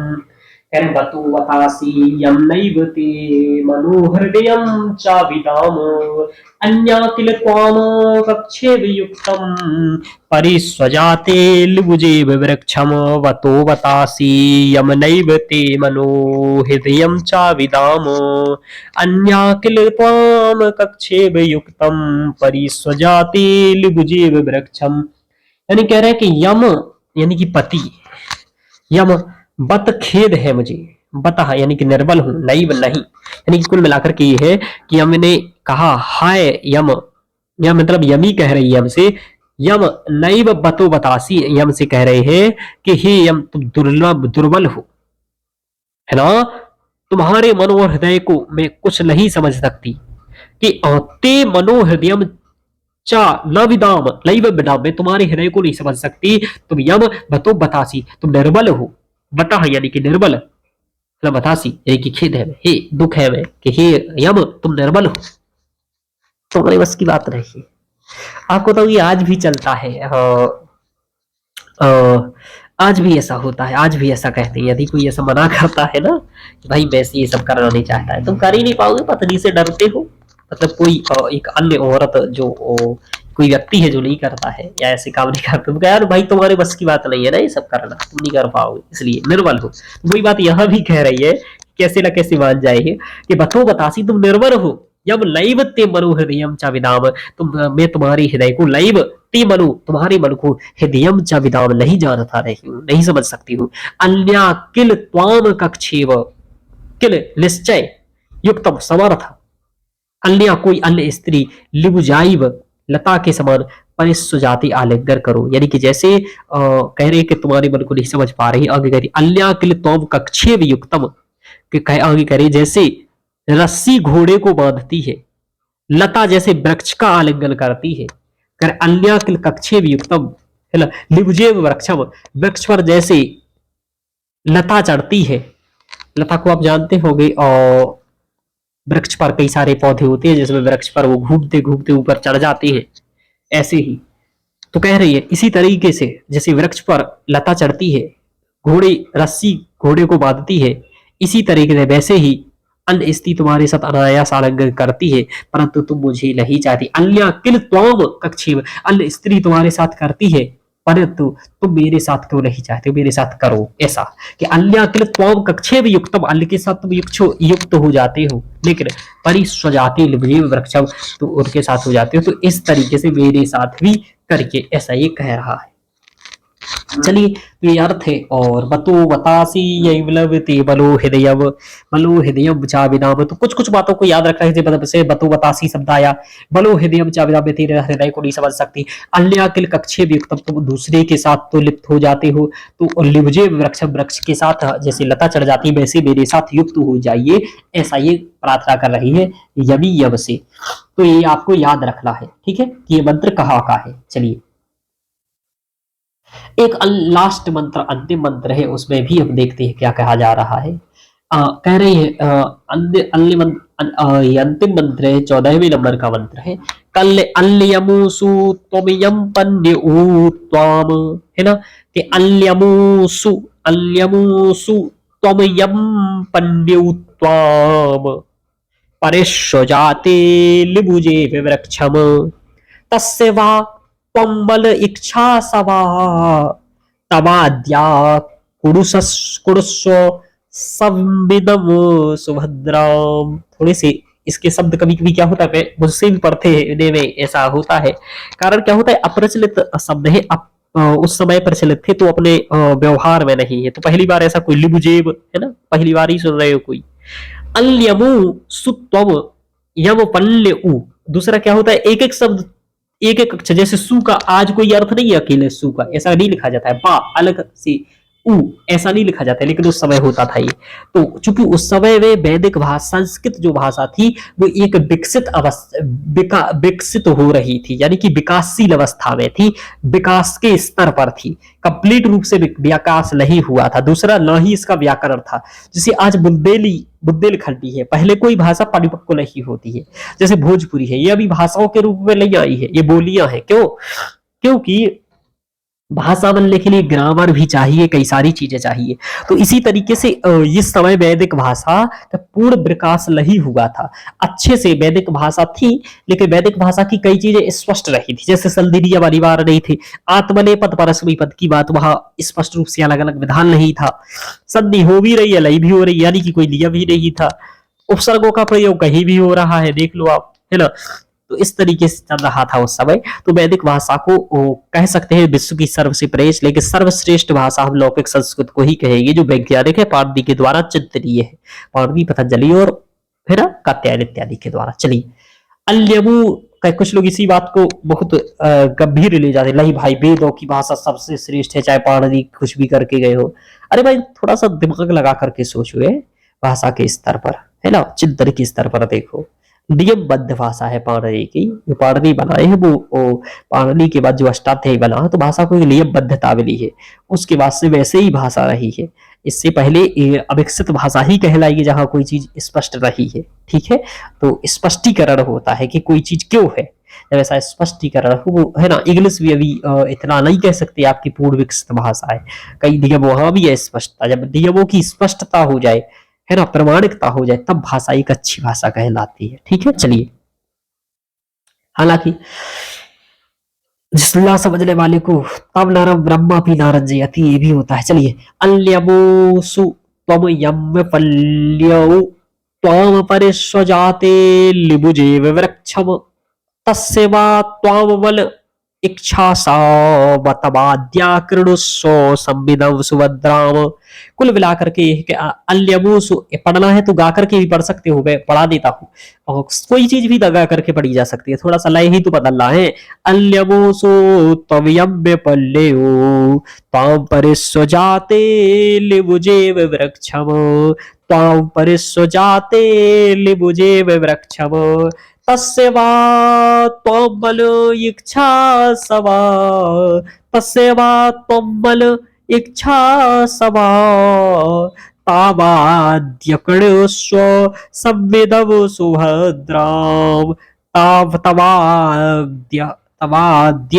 वतु वतासी यम नैवते मनोहृदयम चाविदाम अन्याकिल त्वाम कच्छेव युक्तम परिस्वजाते लिबुजेव वृक्षम। वतो वतासी यमनैव ते मनो हृदयं चाविदाम अन्या किल त्वाम कक्षेव युक्तम परिस्वजाते लिबुजेव वृक्षम। यानी कह रहे हैं कि यम यानी कि पति, यम बत खेद है मुझे, बता यानी कि निर्बल हूं, नैव नहीं, यानी कि कुल मिलाकर के ये है कि यम ने कहा हाय यम, यम मतलब यमी कह रही है यम से, यम नैव बतो बतासी यम से कह रहे हैं कि हे यम तुम दुर्लभ दुर्बल हो, है ना, तुम्हारे मनो और हृदय को मैं कुछ नहीं समझ सकती कि ते मनो हृदयम चा लविदाम लैव बिदाम, मैं तुम्हारे हृदय को नहीं समझ सकती, तुम यम बतो बतासी तुम निर्बल हो, बता यानी कि निर्बल, मतलब बतासी यानी कि खेद है, हे दुख है मैं कि हे यम तुम निर्बल हो, तुम्हारे बस की बात नहीं। आपको तो ये आज भी चलता है, अ, आज भी ऐसा होता है, आज भी ऐसा कहते हैं, यदि कोई ऐसा मना करता है ना कि भाई मैं ये सब करना नहीं चाहता है, तुम कर ही नहीं पाओगे, पत्नी से डरते हो, मतलब कोई एक अन्य औरत जो कोई व्यक्ति है जो नहीं करता है या ऐसे काम नहीं करता, तो यार भाई तुम्हारे बस की बात नहीं है ना ये सब करना, तुम नहीं कर पाओगे इसलिए निर्बल हो। वही बात यह भी कह रही है, कैसे ना कैसे मान जाएंगे कि बतो बतासी तुम निर्भर हो, जब लैव ते मनु हृदयम च विदाम, तुम मैं तुम्हारी हृदय को लैव ते मनु तुम्हारे मन को हृदयम च विदाम नहीं जानता रही हूँ, नहीं समझ सकती हूँ, अन्या किल त्वाम कक्षेव, किल निश्चय युक्तम समर्थ, अन्य कोई अन्य स्त्री लिबुजाइब लता के समान परिस्वजाति आलिंगन करो, यानी कि जैसे कह रहे कि तुम्हारे मन को नहीं समझ पा रही, आगे कह रही अन्या किल तोम कक्षेव युक्तम, कि कह आगे कह रही जैसे रस्सी घोड़े को बांधती है, लता जैसे वृक्ष का आलिंगन करती है, कर अन्या किल कक्षेव युक्तम, है ना, लिबुजेव वृक्षम, वृक्ष पर जैसे लता चढ़ती है, लता को आप जानते होंगे, और वृक्ष पर कई सारे पौधे होते हैं जिसमें वृक्ष पर वो घूमते घूमते ऊपर चढ़ जाते हैं, ऐसे ही तो कह रही है इसी तरीके से जैसे वृक्ष पर लता चढ़ती है, घोड़े रस्सी घोड़े को बांधती है, इसी तरीके से वैसे ही अन्य स्त्री तुम्हारे साथ अनायास आलिंगन करती है, परंतु तुम मुझे नहीं चाहती, अन्य किल त्वम कक्षेव, अन्य स्त्री तुम्हारे साथ करती है परंतु तुम मेरे साथ क्यों नहीं चाहते, मेरे साथ करो, ऐसा कि अन्य किल त्वम कक्षेव युक्तम, अन्य के साथ तुम युक्त हो जाते हो, लेकिन परिस्वजाति लिबजीव वृक्षम तो उनके साथ हो जाते हो, तो इस तरीके से मेरे साथ भी करके, ऐसा ये कह रहा है। चलिए तो ये अर्थ है, और बतो बतासी यमलवते बलो हृदयम चाविदाम, तो कुछ कुछ बातों को याद रखना है, जैसे बतो बतासी शब्द आया, बलो हृदयम चाविदाम तेरे हृदय को नहीं समझ सकती, अन्य किल कक्षे वियुक्तम तुम दूसरे के साथ तो लिप्त हो जाते हो, तो लिबजे वृक्ष वृक्ष के साथ जैसे लता चढ़ जाती है वैसे मेरे साथ युक्त हो जाइए, ऐसा ये प्रार्थना कर रही है यमी यम से। तो ये आपको याद रखना है, ठीक है, कि ये मंत्र कहाँ का है। चलिए एक लास्ट मंत्र अंतिम मंत्र है, उसमें भी हम देखते हैं क्या कहा जा रहा है। कह रही है ये अंतिम मंत्र है, 14वें नंबर का मंत्र है, कल अल्यमुसु त्वमयम पन्यु त्वाम, है ना, कि अल्यमुसु त्वमयम पन्यु त्वाम परिष्वजाते लिबुजे विवृक्षम तस्य वा त्वं इच्छा सवा तवाद्या कुरुस्व संविदम सुभद्राम। थोड़े से इसके शब्द कभी कभी क्या होता है मुझसे भी पढ़ते में ऐसा होता है, कारण क्या होता है अप्रचलित शब्द है, उस समय प्रचलित थे तो अपने व्यवहार में नहीं है, तो पहली बार ऐसा कोई लिबुजेब है ना, पहली बार ही सुन रहे हो कोई। अल्यमु सुत्वम यम पल्य उ, दूसरा क्या होता है एक एक शब्द एक एक अक्षर, जैसे सु का आज कोई अर्थ नहीं है अकेले सु का, ऐसा नहीं लिखा जाता है, बा अलग से ऊ ऐसा नहीं लिखा जाता है, लेकिन उस समय होता था ये। तो चूंकि उस समय में वैदिक भाषा, संस्कृत जो भाषा थी वो एक विकसित अवस्था, विकसित हो रही थी, यानी कि विकासशील अवस्था में थी, विकास के स्तर पर थी, कंप्लीट रूप से विकास नहीं हुआ था। दूसरा, ना ही इसका व्याकरण था। जैसे आज बुंदेलखंडी है, पहले कोई भाषा परिपक्व नहीं होती है। जैसे भोजपुरी है, ये अभी भाषाओं के रूप में नहीं आई है, ये बोलियां हैं। क्यों? क्योंकि भाषा बनने के लिए ग्रामर भी चाहिए, कई सारी चीजें चाहिए। तो इसी तरीके से इस समय वैदिक भाषा का पूर्ण विकास नहीं हुआ था। अच्छे से वैदिक भाषा थी, लेकिन वैदिक भाषा की कई चीजें स्पष्ट रही थी, जैसे संधिनीय अनिवार्य नहीं थे, आत्मनेपद परस्मै पद की बात वहां स्पष्ट रूप से अलग अलग विधान नहीं था, संधि हो भी रही है, लई भी हो रही है, यानी कि कोई नियम ही नहीं था, उपसर्गों का प्रयोग कहीं भी हो रहा है, देख लो आप, है ना। तो इस तरीके से चल रहा था उस समय। तो वैदिक भाषा को कह सकते हैं विश्व की सर्वश्रेष्ठ, लेकिन सर्वश्रेष्ठ भाषा हम लौकिक संस्कृत को ही कहेंगे, जो वैज्ञानिक है पाणिनि के द्वारा चिंतनीय है, पाणिनि, पतंजलि और फिर कात्यायन इत्यादि के द्वारा। चलिए, अल्यमु का कुछ लोग इसी बात को बहुत गंभीर ले जाते, नहीं भाई वेदों की भाषा सबसे श्रेष्ठ है, चाहे पाणिनि कुछ भी करके गए हो। अरे भाई थोड़ा सा दिमाग लगा करके सोचो, भाषा के स्तर पर, है ना, चिंतन के स्तर पर देखो। नियमबद्ध भाषा है पाणिनि की, जो पाणिनि बनाए हैं वो पाणिनि के बाद जो अष्टाध्यायी बना तो भाषा को एक नियमबद्धता मिली है, उसके बाद से वैसे ही भाषा रही है। इससे पहले अविकसित भाषा ही कहलाएगी जहां कोई चीज स्पष्ट रही है। ठीक है, तो स्पष्टीकरण होता है कि कोई चीज क्यों है, जब ऐसा स्पष्टीकरण हो, है ना। इंग्लिश भी अभी इतना नहीं कह सकते आपकी पूर्ण विकसित भाषा है, कई नियम वहां भी है स्पष्टता। जब नियमों की स्पष्टता हो जाए, है ना, प्रमाणिकता हो जाए, तब भाषा एक अच्छी भाषा कहलाती है। ठीक है, चलिए। हालांकि जिसला समझने वाले को तब नरम ब्रह्मा भी नारद जयति, ये भी होता है। चलिए, अल्यमोसु त्वम यम पल्यौ त्वाम परिस्वजाते लिबुजे वृक्षम तस्य वा त्वाम बल इच्छा सावतवाद्या कृणुस्व संविदं सुभद्राम। कुल मिलाकर के ये कि अल्यमोसु पढ़ना है तो गा करके भी पढ़ सकते हो, मैं पढ़ा देता हूँ, और कोई चीज भी गा करके पढ़ी जा सकती है, थोड़ा सा लय ही तो बदलना है। अल्यमोसु त्वयम्य पल्लेयो ताम परिस्वजाते लिबुजेव वृक्षम ताम परिस्वजाते लिबुजेव वृक्षम तस्य वा त्वं बल इच्छा सवा तस्य वा त्वं बल इच्छा सवा तावाद्यकृणुस्व संविदव सुभद्राम। ताव तवाद्य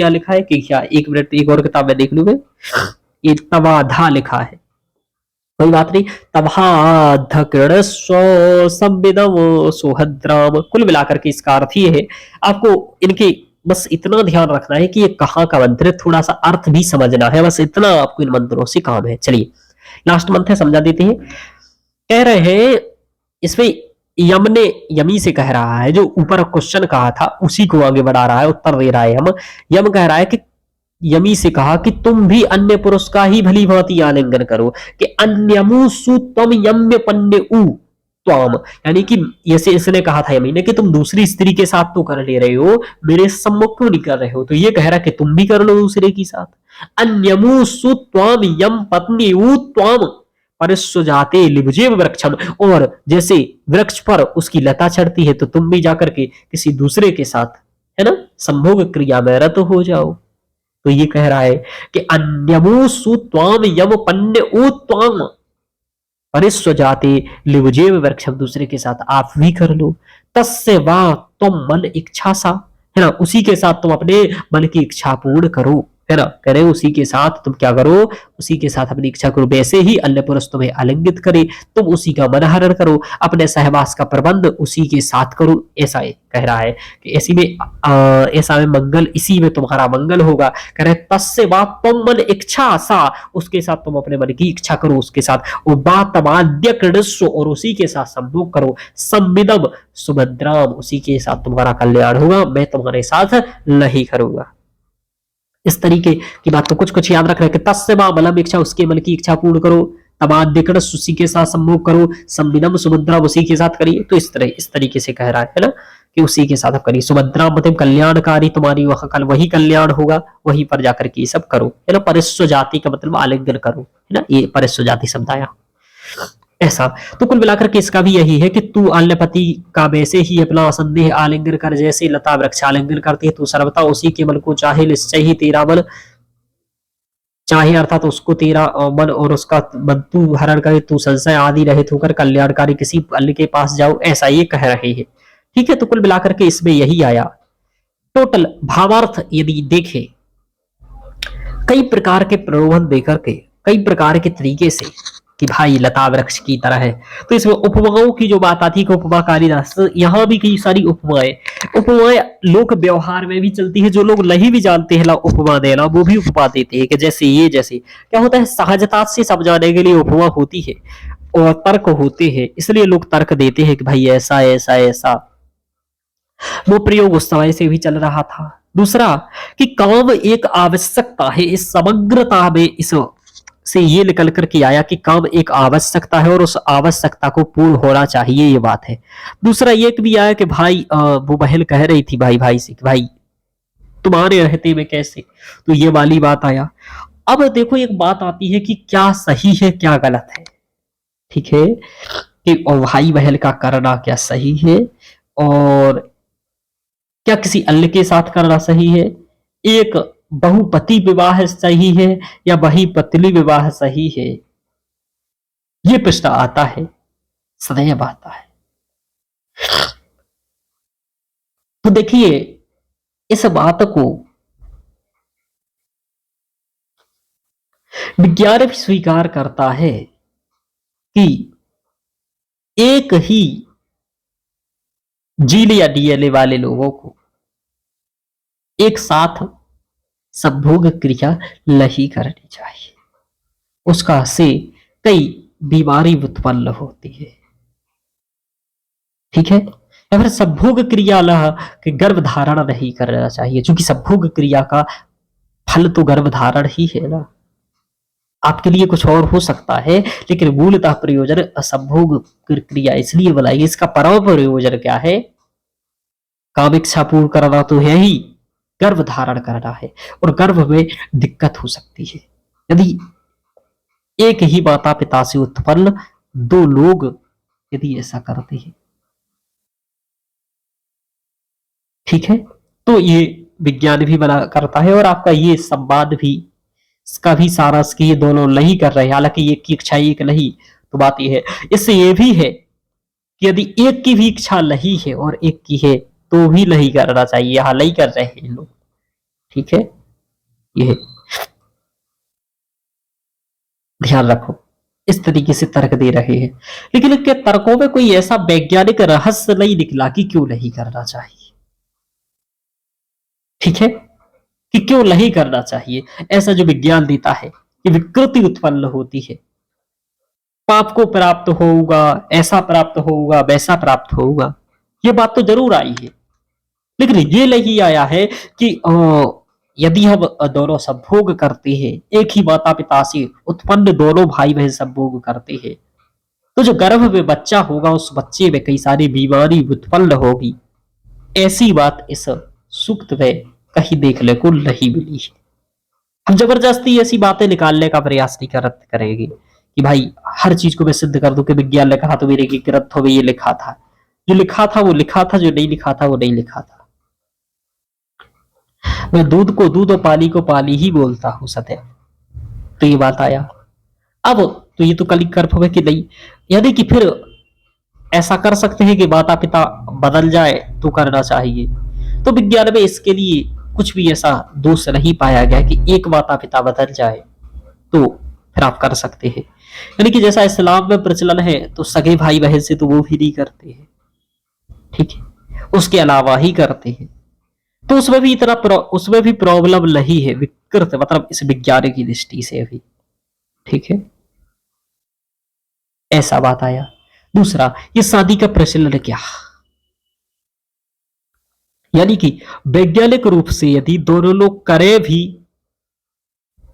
लिखा है कि क्या? एक मिनट, एक और किताब में देख लूंगा, ये तवाधा लिखा है, कोई बात नहीं। तभाधकृणस्व संविदम सुभद्राम। कुल मिलाकर के इसका अर्थ ये है, आपको इनके बस इतना ध्यान रखना है कि ये कहाँ का मंत्र है, थोड़ा सा अर्थ भी समझना है, बस इतना आपको इन मंत्रों से काम है। चलिए, लास्ट मंत्र है, समझा देते हैं। कह रहे हैं इसमें यम ने यमी से कह रहा है, जो ऊपर क्वेश्चन कहा था उसी को आगे बढ़ा रहा है, उत्तर दे रहा है। यम कह रहा है कि यमी से कहा कि तुम भी अन्य पुरुष का ही भली भांति आलिंगन करो, कि अन्यमु सु त्वम यम्य पन्य उ त्वाम, यानी कि जैसे इसने कहा था यमी ने कि तुम दूसरी स्त्री के साथ तो कर ले रहे हो, मेरे सम्मुख क्यों नहीं कर रहे हो, तो ये कह रहा कि तुम भी कर लो दूसरे के साथ। अन्यमु सु त्वम यम पत्नी उ त्वाम परिस्वजाते लिबुजेव वृक्षम, और जैसे वृक्ष पर उसकी लता चढ़ती है तो तुम भी जाकर के किसी दूसरे के साथ, है ना, संभोग क्रिया में रत हो जाओ। तो ये कह रहा है कि अन्यमु सु त्वाम यम पन्य उ त्वाम परिस्वजाते लिबुजेव वृक्षम, दूसरे के साथ आप भी कर लो। तस्य वा तुम मन इच्छा सा, है ना, उसी के साथ तुम अपने मन की इच्छा पूर्ण करो, है ना, करे उसी के साथ तुम क्या करो, उसी के साथ अपनी इच्छा करो। वैसे ही अन्य पुरुष तुम्हें आलिंगित करे, तुम उसी का मनहरण करो, अपने सहवास का प्रबंध उसी के साथ करो। ऐसा कह रहा है कि ऐसी में ऐसा में मंगल, इसी में तुम्हारा मंगल होगा। कह रहे तस्य वा तुम मन इच्छा सा, उसके साथ तुम अपने मन की इच्छा करो, उसके साथ वो बात तमाद्य कृणस्व, और उसी के साथ संभोग करो। संविदम सुभद्राम, उसी के साथ तुम्हारा कल्याण होगा, मैं तुम्हारे साथ नहीं करूंगा। इस तरीके की बात को कुछ कुछ याद रखना है कि तस्य वा बलम इच्छा, उसके मन की इच्छा पूर्ण करो, तमाद्यकड़ उसी के साथ सम्मोह करो, संविनम सुभद्रा उसी के साथ करिए। तो इस तरीके से कह रहा है ना, कि उसी के साथ करिए। सुभद्रा मतलब कल्याणकारी, तुम्हारी वह कल वही कल्याण होगा, वहीं पर जाकर के ये सब करो, है ना। परिस्व जाति का मतलब आलिंगन करो, है ना, ये परिस्व जाति शब्द आया ऐसा। तो कुल मिलाकर के इसका भी यही है कि तू अन्यपति का वैसे ही अपना संदेह आलिंगन कर, जैसे लता वृक्ष आलिंगन करती है, तू सर्वथा उसी के मन को चाहे, निश्चय ही तेरा मन चाहे, अर्थात उसको तेरा मन और उसका मन तू हरण करे, तू संशय आदि रहित होकर कल्याणकारी किसी अन्य के पास जाओ, ऐसा ये कह रहे हैं। ठीक है, तो कुल मिलाकर के इसमें यही आया। टोटल भावार्थ यदि देखें, कई प्रकार के प्रलोभन देकर के, कई प्रकार के तरीके से कि भाई लता वृक्ष की तरह है। तो इसमें उपमाओं की जो बात आती है, उपमा कालिदास, यहाँ भी कई सारी उपमाएं लोक व्यवहार में भी चलती है। जो लोग नहीं भी जानते हैं उपमा देना, वो भी उपमा देते हैं कि जैसे क्या होता है, सहजता से समझाने के लिए उपमा होती है और तर्क होते हैं, इसलिए लोग तर्क देते हैं कि भाई ऐसा ऐसा ऐसा। वो प्रयोग उस समय से भी चल रहा था। दूसरा कि काम एक आवश्यकता है, इस समग्रता में इस से ये निकल करके आया कि काम एक आवश्यकता है और उस आवश्यकता को पूर्ण होना चाहिए, ये बात है। दूसरा ये भी आया कि भाई वो बहन कह रही थी भाई से कि भाई तुम्हारे रहते में कैसे, तो ये वाली बात आया। अब देखो एक बात आती है कि क्या सही है क्या गलत है। ठीक है, कि भाई बहन का करना क्या सही है और क्या किसी अन्य के साथ करना सही है, एक बहुपति विवाह सही है या वही पतली विवाह सही है, ये प्रश्न आता है, सदैव आता है। तो देखिए इस बात को विज्ञान भी स्वीकार करता है कि एक ही जीन या डीएनए वाले लोगों को एक साथ संभोग क्रिया नहीं करनी चाहिए, उसका से कई बीमारी उत्पन्न होती है। ठीक है, या फिर संभोग क्रिया के गर्भ धारण नहीं करना चाहिए, क्योंकि संभोग क्रिया का फल तो गर्भ धारण ही है ना। आपके लिए कुछ और हो सकता है, लेकिन मूलतः प्रयोजन असंभोग क्रिया इसलिए बनाई। इसका परम प्रयोजन क्या है, काम इच्छा पूर्ण करना तो है ही, गर्भ धारण करना है, और गर्भ में दिक्कत हो सकती है यदि एक ही माता पिता से उत्पन्न दो लोग यदि ऐसा करते हैं। ठीक है, तो ये विज्ञान भी बना करता है, और आपका ये संवाद भी, इसका भी सारा ये दोनों नहीं कर रहे हैं, हालांकि एक की इच्छा एक नहीं, तो बात ये है। इससे ये भी है कि यदि एक की भी इच्छा नहीं है और एक की है तो भी नहीं करना चाहिए, यहां नहीं कर रहे हैं लोग। ठीक है, ये ध्यान रखो, इस तरीके से तर्क दे रहे हैं, लेकिन इनके तर्कों में कोई ऐसा वैज्ञानिक रहस्य नहीं निकला कि क्यों नहीं करना चाहिए। ठीक है, कि क्यों नहीं करना चाहिए। ऐसा जो विज्ञान देता है कि विकृति उत्पन्न होती है, पाप को प्राप्त होगा, ऐसा प्राप्त होगा, वैसा प्राप्त होगा, ये बात तो जरूर आई है, लेकिन ये नहीं आया है कि यदि हम दोनों संभोग करते हैं, एक ही माता पिता से उत्पन्न दोनों भाई बहन संभोग करते हैं, तो जो गर्भ में बच्चा होगा उस बच्चे में कई सारी बीमारी उत्पन्न होगी। ऐसी बात इस सूक्त में कहीं देखने को नहीं मिली है। हम जबरदस्ती ऐसी बातें निकालने का प्रयास नहीं करेंगे कि भाई हर चीज को मैं सिद्ध कर दूं कि विज्ञान ने कहा तो मेरे ग्रंथों में ये लिखा था, जो लिखा था वो लिखा था, जो नहीं लिखा था वो नहीं लिखा था। मैं दूध को दूध और पानी को पानी ही बोलता हूं सदैव। तो ये बात आया। अब तो ये तो कलिक कर्फ है कि नहीं, यदि कि फिर ऐसा कर सकते हैं कि माता पिता बदल जाए तो करना चाहिए, तो विज्ञान में इसके लिए कुछ भी ऐसा दोष नहीं पाया गया कि एक माता पिता बदल जाए तो फिर आप कर सकते हैं। यानी कि जैसा इस्लाम में प्रचलन है तो सगे भाई बहन से तो वो भी नहीं करते हैं, ठीक है, उसके अलावा ही करते हैं, तो उसमें भी प्रॉब्लम नहीं है, विकृत मतलब इस विज्ञान की दृष्टि से भी। ठीक है, ऐसा बात आया। दूसरा, ये शादी का प्रचलन क्या, यानी कि वैज्ञानिक रूप से यदि दोनों लोग करें भी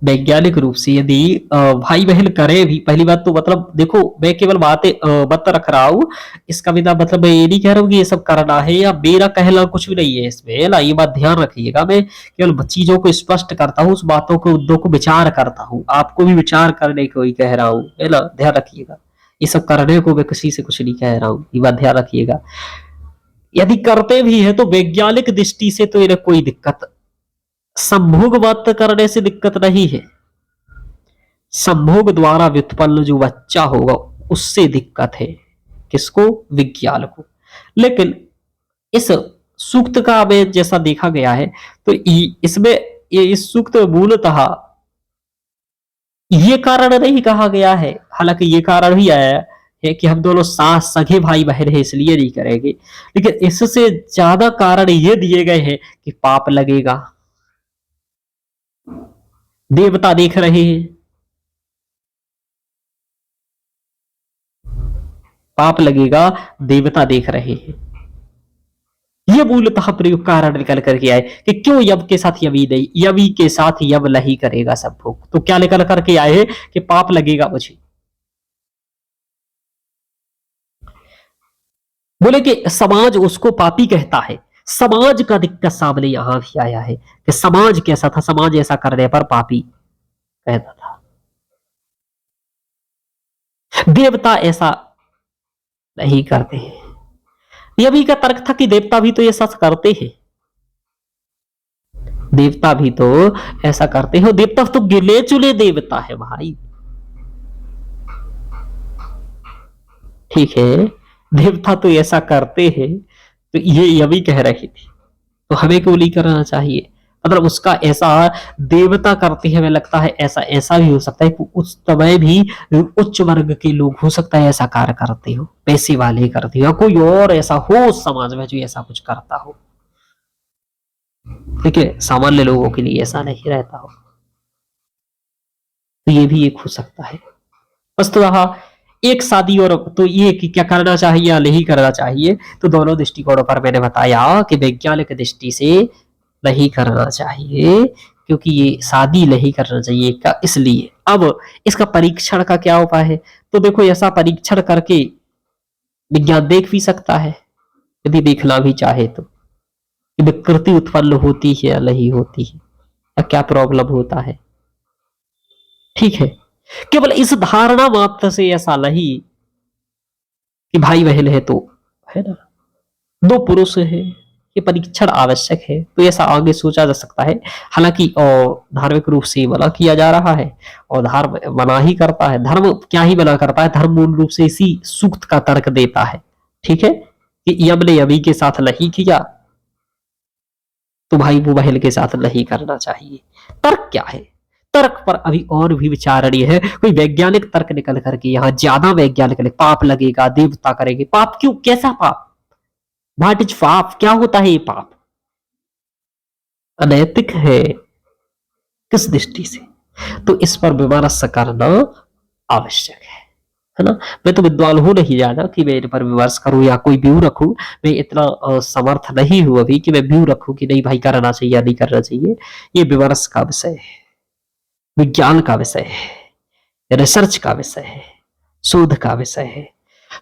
वैज्ञानिक रूप से यदि भाई बहन करे भी, पहली बात तो मतलब देखो, मैं केवल बातें बात रख रहा हूँ, इसका बिना मतलब मैं ये नहीं कह रहा हूँ कि ये सब करना है, या मेरा कहना कुछ भी नहीं है इसमें, है ना, ये बात ध्यान रखिएगा। मैं केवल चीजों को स्पष्ट करता हूँ, उस बातों को, मुद्दों को विचार करता हूँ, आपको भी विचार करने को ही कह रहा हूँ, है ना, ध्यान रखिएगा। ये सब करने को मैं किसी से कुछ नहीं कह रहा हूँ, ये बात ध्यान रखिएगा। यदि करते भी है तो वैज्ञानिक दृष्टि से तो इन्हें कोई दिक्कत, संभोग बात करने से दिक्कत नहीं है, संभोग द्वारा व्युत्पन्न जो बच्चा होगा उससे दिक्कत है। किसको? विज्ञान को। लेकिन इस सूक्त का में जैसा देखा गया है, तो इसमें इस सूक्त में मूलतः ये कारण नहीं कहा गया है, हालांकि ये कारण भी आया है कि हम दोनों सास सगे भाई बहन है इसलिए नहीं करेंगे, लेकिन इससे ज्यादा कारण ये दिए गए हैं कि पाप लगेगा, देवता देख रहे हैं, पाप लगेगा, देवता देख रहे हैं। ये मूलतः प्रयोग कारण निकल करके आए कि क्यों यव के साथ यवी नहीं, यवी के साथ यव नहीं करेगा सब भोग, तो क्या निकल करके आए कि पाप लगेगा मुझे। बोले कि समाज उसको पापी कहता है, समाज का दिक्कत सामने यहां भी आया है कि समाज कैसा था, समाज ऐसा करने पर पापी कहता था, देवता ऐसा नहीं करते हैं। यह भी का तर्क था कि देवता भी तो ये सच करते हैं, देवता भी तो ऐसा करते हो, देवता तो गिले चुले देवता है भाई, ठीक है, देवता तो ऐसा करते हैं, तो ये भी कह रही थी, तो हमें क्यों नहीं करना चाहिए, मतलब उसका ऐसा देवता करते हैं, हमें लगता है ऐसा ऐसा भी हो सकता है उस समय भी उच्च वर्ग के लोग हो सकता है ऐसा कार्य करते हो, पैसे वाले करते हो, कोई और ऐसा हो उस समाज में जो ऐसा कुछ करता हो, ठीक है, सामान्य लोगों के लिए ऐसा नहीं रहता हो, तो ये भी एक हो सकता है। बस तो रहा एक शादी, और तो ये कि क्या करना चाहिए या नहीं करना चाहिए, तो दोनों दृष्टिकोणों पर मैंने बताया कि वैज्ञानिक दृष्टि से नहीं करना चाहिए, क्योंकि ये शादी नहीं करना चाहिए का इसलिए। अब इसका परीक्षण का क्या उपाय है, तो देखो ऐसा परीक्षण करके विज्ञान देख भी सकता है, यदि देखना भी चाहे तो, कि विकृति उत्पन्न होती है या नहीं होती है, या क्या प्रॉब्लम होता है, ठीक है। केवल इस धारणा मात्र से ऐसा नहीं कि भाई बहन है तो, है ना, दो पुरुष है, ये परीक्षण आवश्यक है, तो ऐसा आगे सोचा जा सकता है। हालांकि धार्मिक रूप से मना किया जा रहा है, और धर्म मना ही करता है, धर्म क्या ही मना करता है, धर्म मूल रूप से इसी सूक्त का तर्क देता है, ठीक है, कि यम ने यमी के साथ नहीं किया तो भाई वो बहन के साथ नहीं करना चाहिए। तर्क क्या है, तर्क पर अभी और भी विचारणीय है, कोई वैज्ञानिक तर्क निकल करके यहाँ ज्यादा वैज्ञानिक, पाप लगेगा, देवता करेंगे, पाप क्यों, कैसा पाप, व्हाट इज पाप, क्या होता है ये पाप, अनैतिक है किस दृष्टि से, तो इस पर विमर्श करना आवश्यक है ना। मैं तो विद्वान हूं नहीं जाना कि मैं इन पर विमर्श करूं या कोई व्यू रखूं, मैं इतना समर्थ नहीं हूं अभी कि मैं व्यू रखूं कि नहीं भाई करना चाहिए या नहीं करना चाहिए, ये विमर्श का विषय है, विज्ञान का विषय है, रिसर्च का विषय है, शोध का विषय है,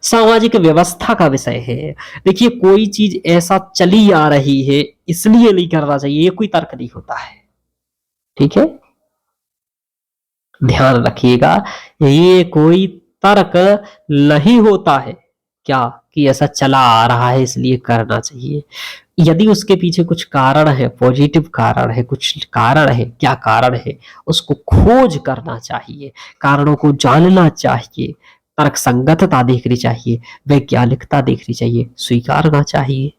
सामाजिक व्यवस्था का विषय है। देखिए कोई चीज ऐसा चली आ रही है इसलिए नहीं करना चाहिए, ये कोई तर्क नहीं होता है, ठीक है, ध्यान रखिएगा, ये कोई तर्क नहीं होता है, क्या कि ऐसा चला आ रहा है इसलिए करना चाहिए। यदि उसके पीछे कुछ कारण है, पॉजिटिव कारण है, कुछ कारण है, क्या कारण है, उसको खोज करना चाहिए, कारणों को जानना चाहिए, तर्क संगतता देखनी चाहिए, वैज्ञानिकता देखनी चाहिए, स्वीकारना चाहिए,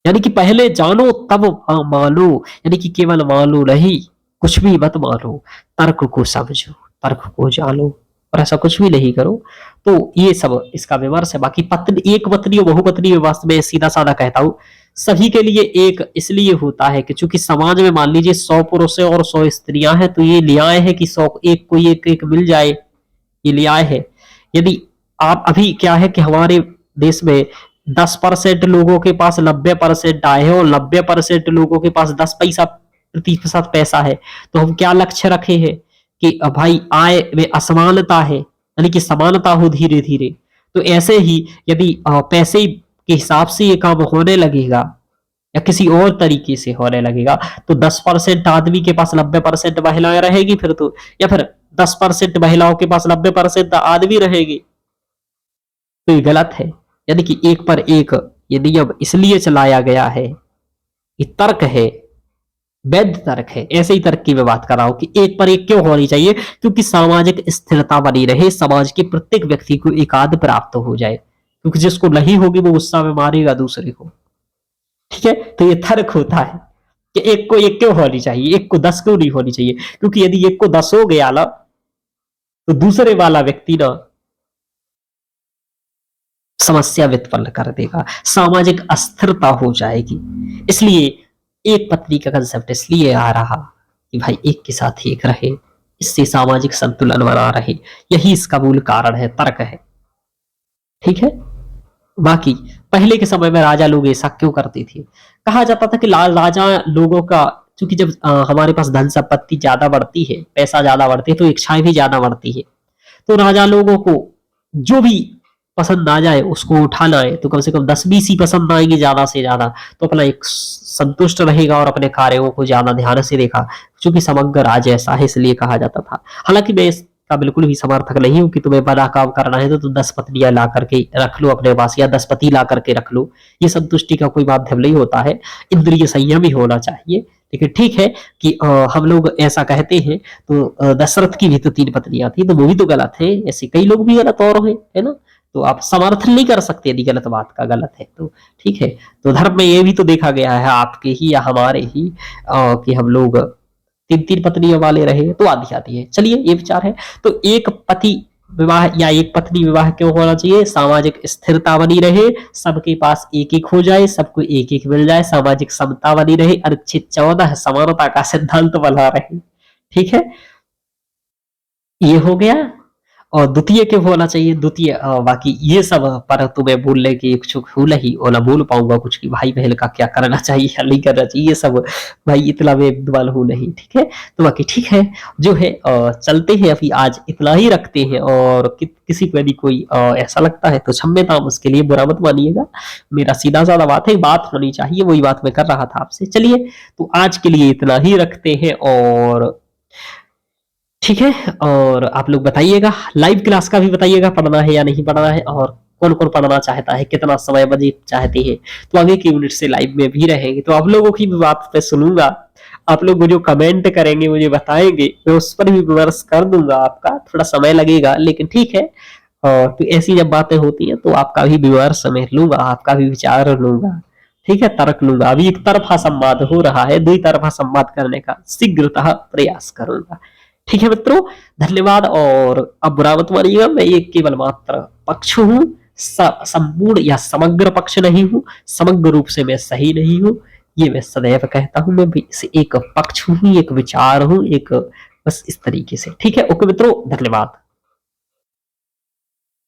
यानी कि पहले जानो तब मानो, यानी कि केवल मानो नहीं, कुछ भी मत मानो, तर्क को समझो, तर्क को जानो, और ऐसा कुछ भी नहीं करो। तो ये सब इसका विमर्श है। बाकी पत्नी, एक पत्नी और बहुपत्नी वास्तव में सीधा साधा कहता हूं, सभी के लिए एक इसलिए होता है कि चूंकि समाज में मान लीजिए 100 पुरुष है और 100 स्त्रियां हैं, तो ये न्याय है कि 100 एक कोई एक एक मिल जाए, ये न्याय है। यदि आप अभी क्या है कि हमारे देश में 10% लोगों के पास 90% आए हैं, और 90% लोगों के पास 10 पैसा प्रतिशत पैसा है, तो हम क्या लक्ष्य रखे हैं कि भाई आय में असमानता है, यानी कि समानता हो धीरे धीरे। तो ऐसे ही यदि पैसे के हिसाब से ये काम होने लगेगा या किसी और तरीके से होने लगेगा, तो 10% आदमी के पास 90% महिलाएं रहेगी फिर तो, या फिर 10% महिलाओं के पास 90% आदमी रहेगी, तो ये गलत है। यानी कि एक पर एक ये नियम इसलिए चलाया गया है, ये तर्क है, वैध तर्क है। ऐसे ही तर्क की मैं बात कर रहा हूं कि एक पर एक क्यों होनी चाहिए, क्योंकि सामाजिक स्थिरता बनी रहे, समाज के प्रत्येक व्यक्ति को एकाद प्राप्त हो जाए, क्योंकि जिसको नहीं होगी वो गुस्सा में मारेगा दूसरे को। ठीक है, तो ये तर्क होता है कि एक को एक क्यों होनी चाहिए, एक को 10 क्यों नहीं होनी चाहिए, क्योंकि यदि एक को 10 हो गया ना, तो दूसरे वाला व्यक्ति ना समस्या उत्पन्न कर देगा, सामाजिक अस्थिरता हो जाएगी। इसलिए एक पत्नी का कंसेप्ट इसलिए आ रहा कि भाई एक के साथ एक रहे, इससे सामाजिक संतुलन बना रहे, यही इसका मूल कारण है, तर्क है। ठीक है, बाकी पहले के समय में राजा लोग ऐसा क्यों करते थे, कहा जाता था कि राजा लोगों का, क्योंकि जब हमारे पास धन संपत्ति ज्यादा बढ़ती है, पैसा ज्यादा बढ़ती है, तो इच्छाएं भी ज्यादा बढ़ती है। तो राजा लोगों को जो भी पसंद आ जाए उसको उठाना है, तो कम से कम 10-20 ही पसंद आएंगे ज्यादा से ज्यादा, तो अपना एक संतुष्ट रहेगा और अपने कार्यों को ज्यादा ध्यान से देखा, क्योंकि समग्र राज्य ऐसा है इसलिए कहा जाता था। हालांकि मैं इसका बिल्कुल भी समर्थक नहीं हूं कि तुम्हें बड़ा काम करना है तो तुम 10 पत्नियां ला करके रख लो अपने पास, या 10 पति ला करके रख लो, ये संतुष्टि का कोई माध्यम नहीं होता है। इंद्रिय संयम ही होना चाहिए। लेकिन ठीक है कि हम लोग ऐसा कहते हैं, तो दशरथ की भी तो 3 पत्नियां थी, तो वो भी तो गलत है, ऐसे कई लोग भी गलत और है ना, तो आप समर्थन नहीं कर सकते यदि गलत बात का गलत है तो। ठीक है, तो धर्म में ये भी तो देखा गया है आपके ही या हमारे ही कि हम लोग 3-3 पत्नियों वाले रहे तो आधी आधी है। चलिए ये विचार है। तो एक पति विवाह या एक पत्नी विवाह क्यों होना चाहिए, सामाजिक स्थिरता बनी रहे, सबके पास एक एक हो जाए, सबको एक एक मिल जाए, सामाजिक समता बनी रहे, अनुच्छेद 14 समानता का सिद्धांत बना रहे। ठीक है, ये हो गया। और द्वितीय क्यों होना चाहिए, द्वितीय बाकी ये सब पर तुम्हें बोलने की इच्छुक हूं नहीं, और ना बोल पाऊंगा कुछ कि भाई बहन का क्या करना चाहिए या नहीं करना चाहिए, ये सब भाई इतना मैं विद्वान हूं नहीं। ठीक है, तो बाकी ठीक है, जो है चलते हैं, अभी आज इतना ही रखते हैं। और किसी को यदि कोई ऐसा लगता है तो क्षम्यताम, उसके लिए बुरा मत मानिएगा, मेरा सीधा साधा बात है, बात होनी चाहिए, वही बात मैं कर रहा था आपसे। चलिए, तो आज के लिए इतना ही रखते हैं, और ठीक है, और आप लोग बताइएगा, लाइव क्लास का भी बताइएगा, पढ़ना है या नहीं पढ़ना है, और कौन कौन पढ़ना चाहता है, कितना समय बजे चाहते हैं, तो आगे की यूनिट से लाइव में भी रहेंगे, तो आप लोगों की भी बात पे सुनूंगा। आप लोग जो कमेंट करेंगे मुझे बताएंगे, मैं उस पर भी विमर्श कर दूंगा, आपका थोड़ा समय लगेगा लेकिन ठीक है। और तो ऐसी जब बातें होती हैं तो आपका भी विमर्श मैं लूंगा, आपका भी विचार लूंगा। ठीक है, तर्क लूंगा। अभी एक तरफा संवाद हो रहा है, 2 तरफा संवाद करने का शीघ्रतः प्रयास करूंगा। ठीक है मित्रों, धन्यवाद। और अब बुरा मत मानिएगा, मैं एक केवल मात्र पक्ष हूं, संपूर्ण या समग्र पक्ष नहीं हूं, समग्र रूप से मैं सही नहीं हूं, ये मैं सदैव कहता हूं। मैं भी एक पक्ष हूं, एक विचार हूं, एक बस इस तरीके से। ठीक है, ओके मित्रों, धन्यवाद।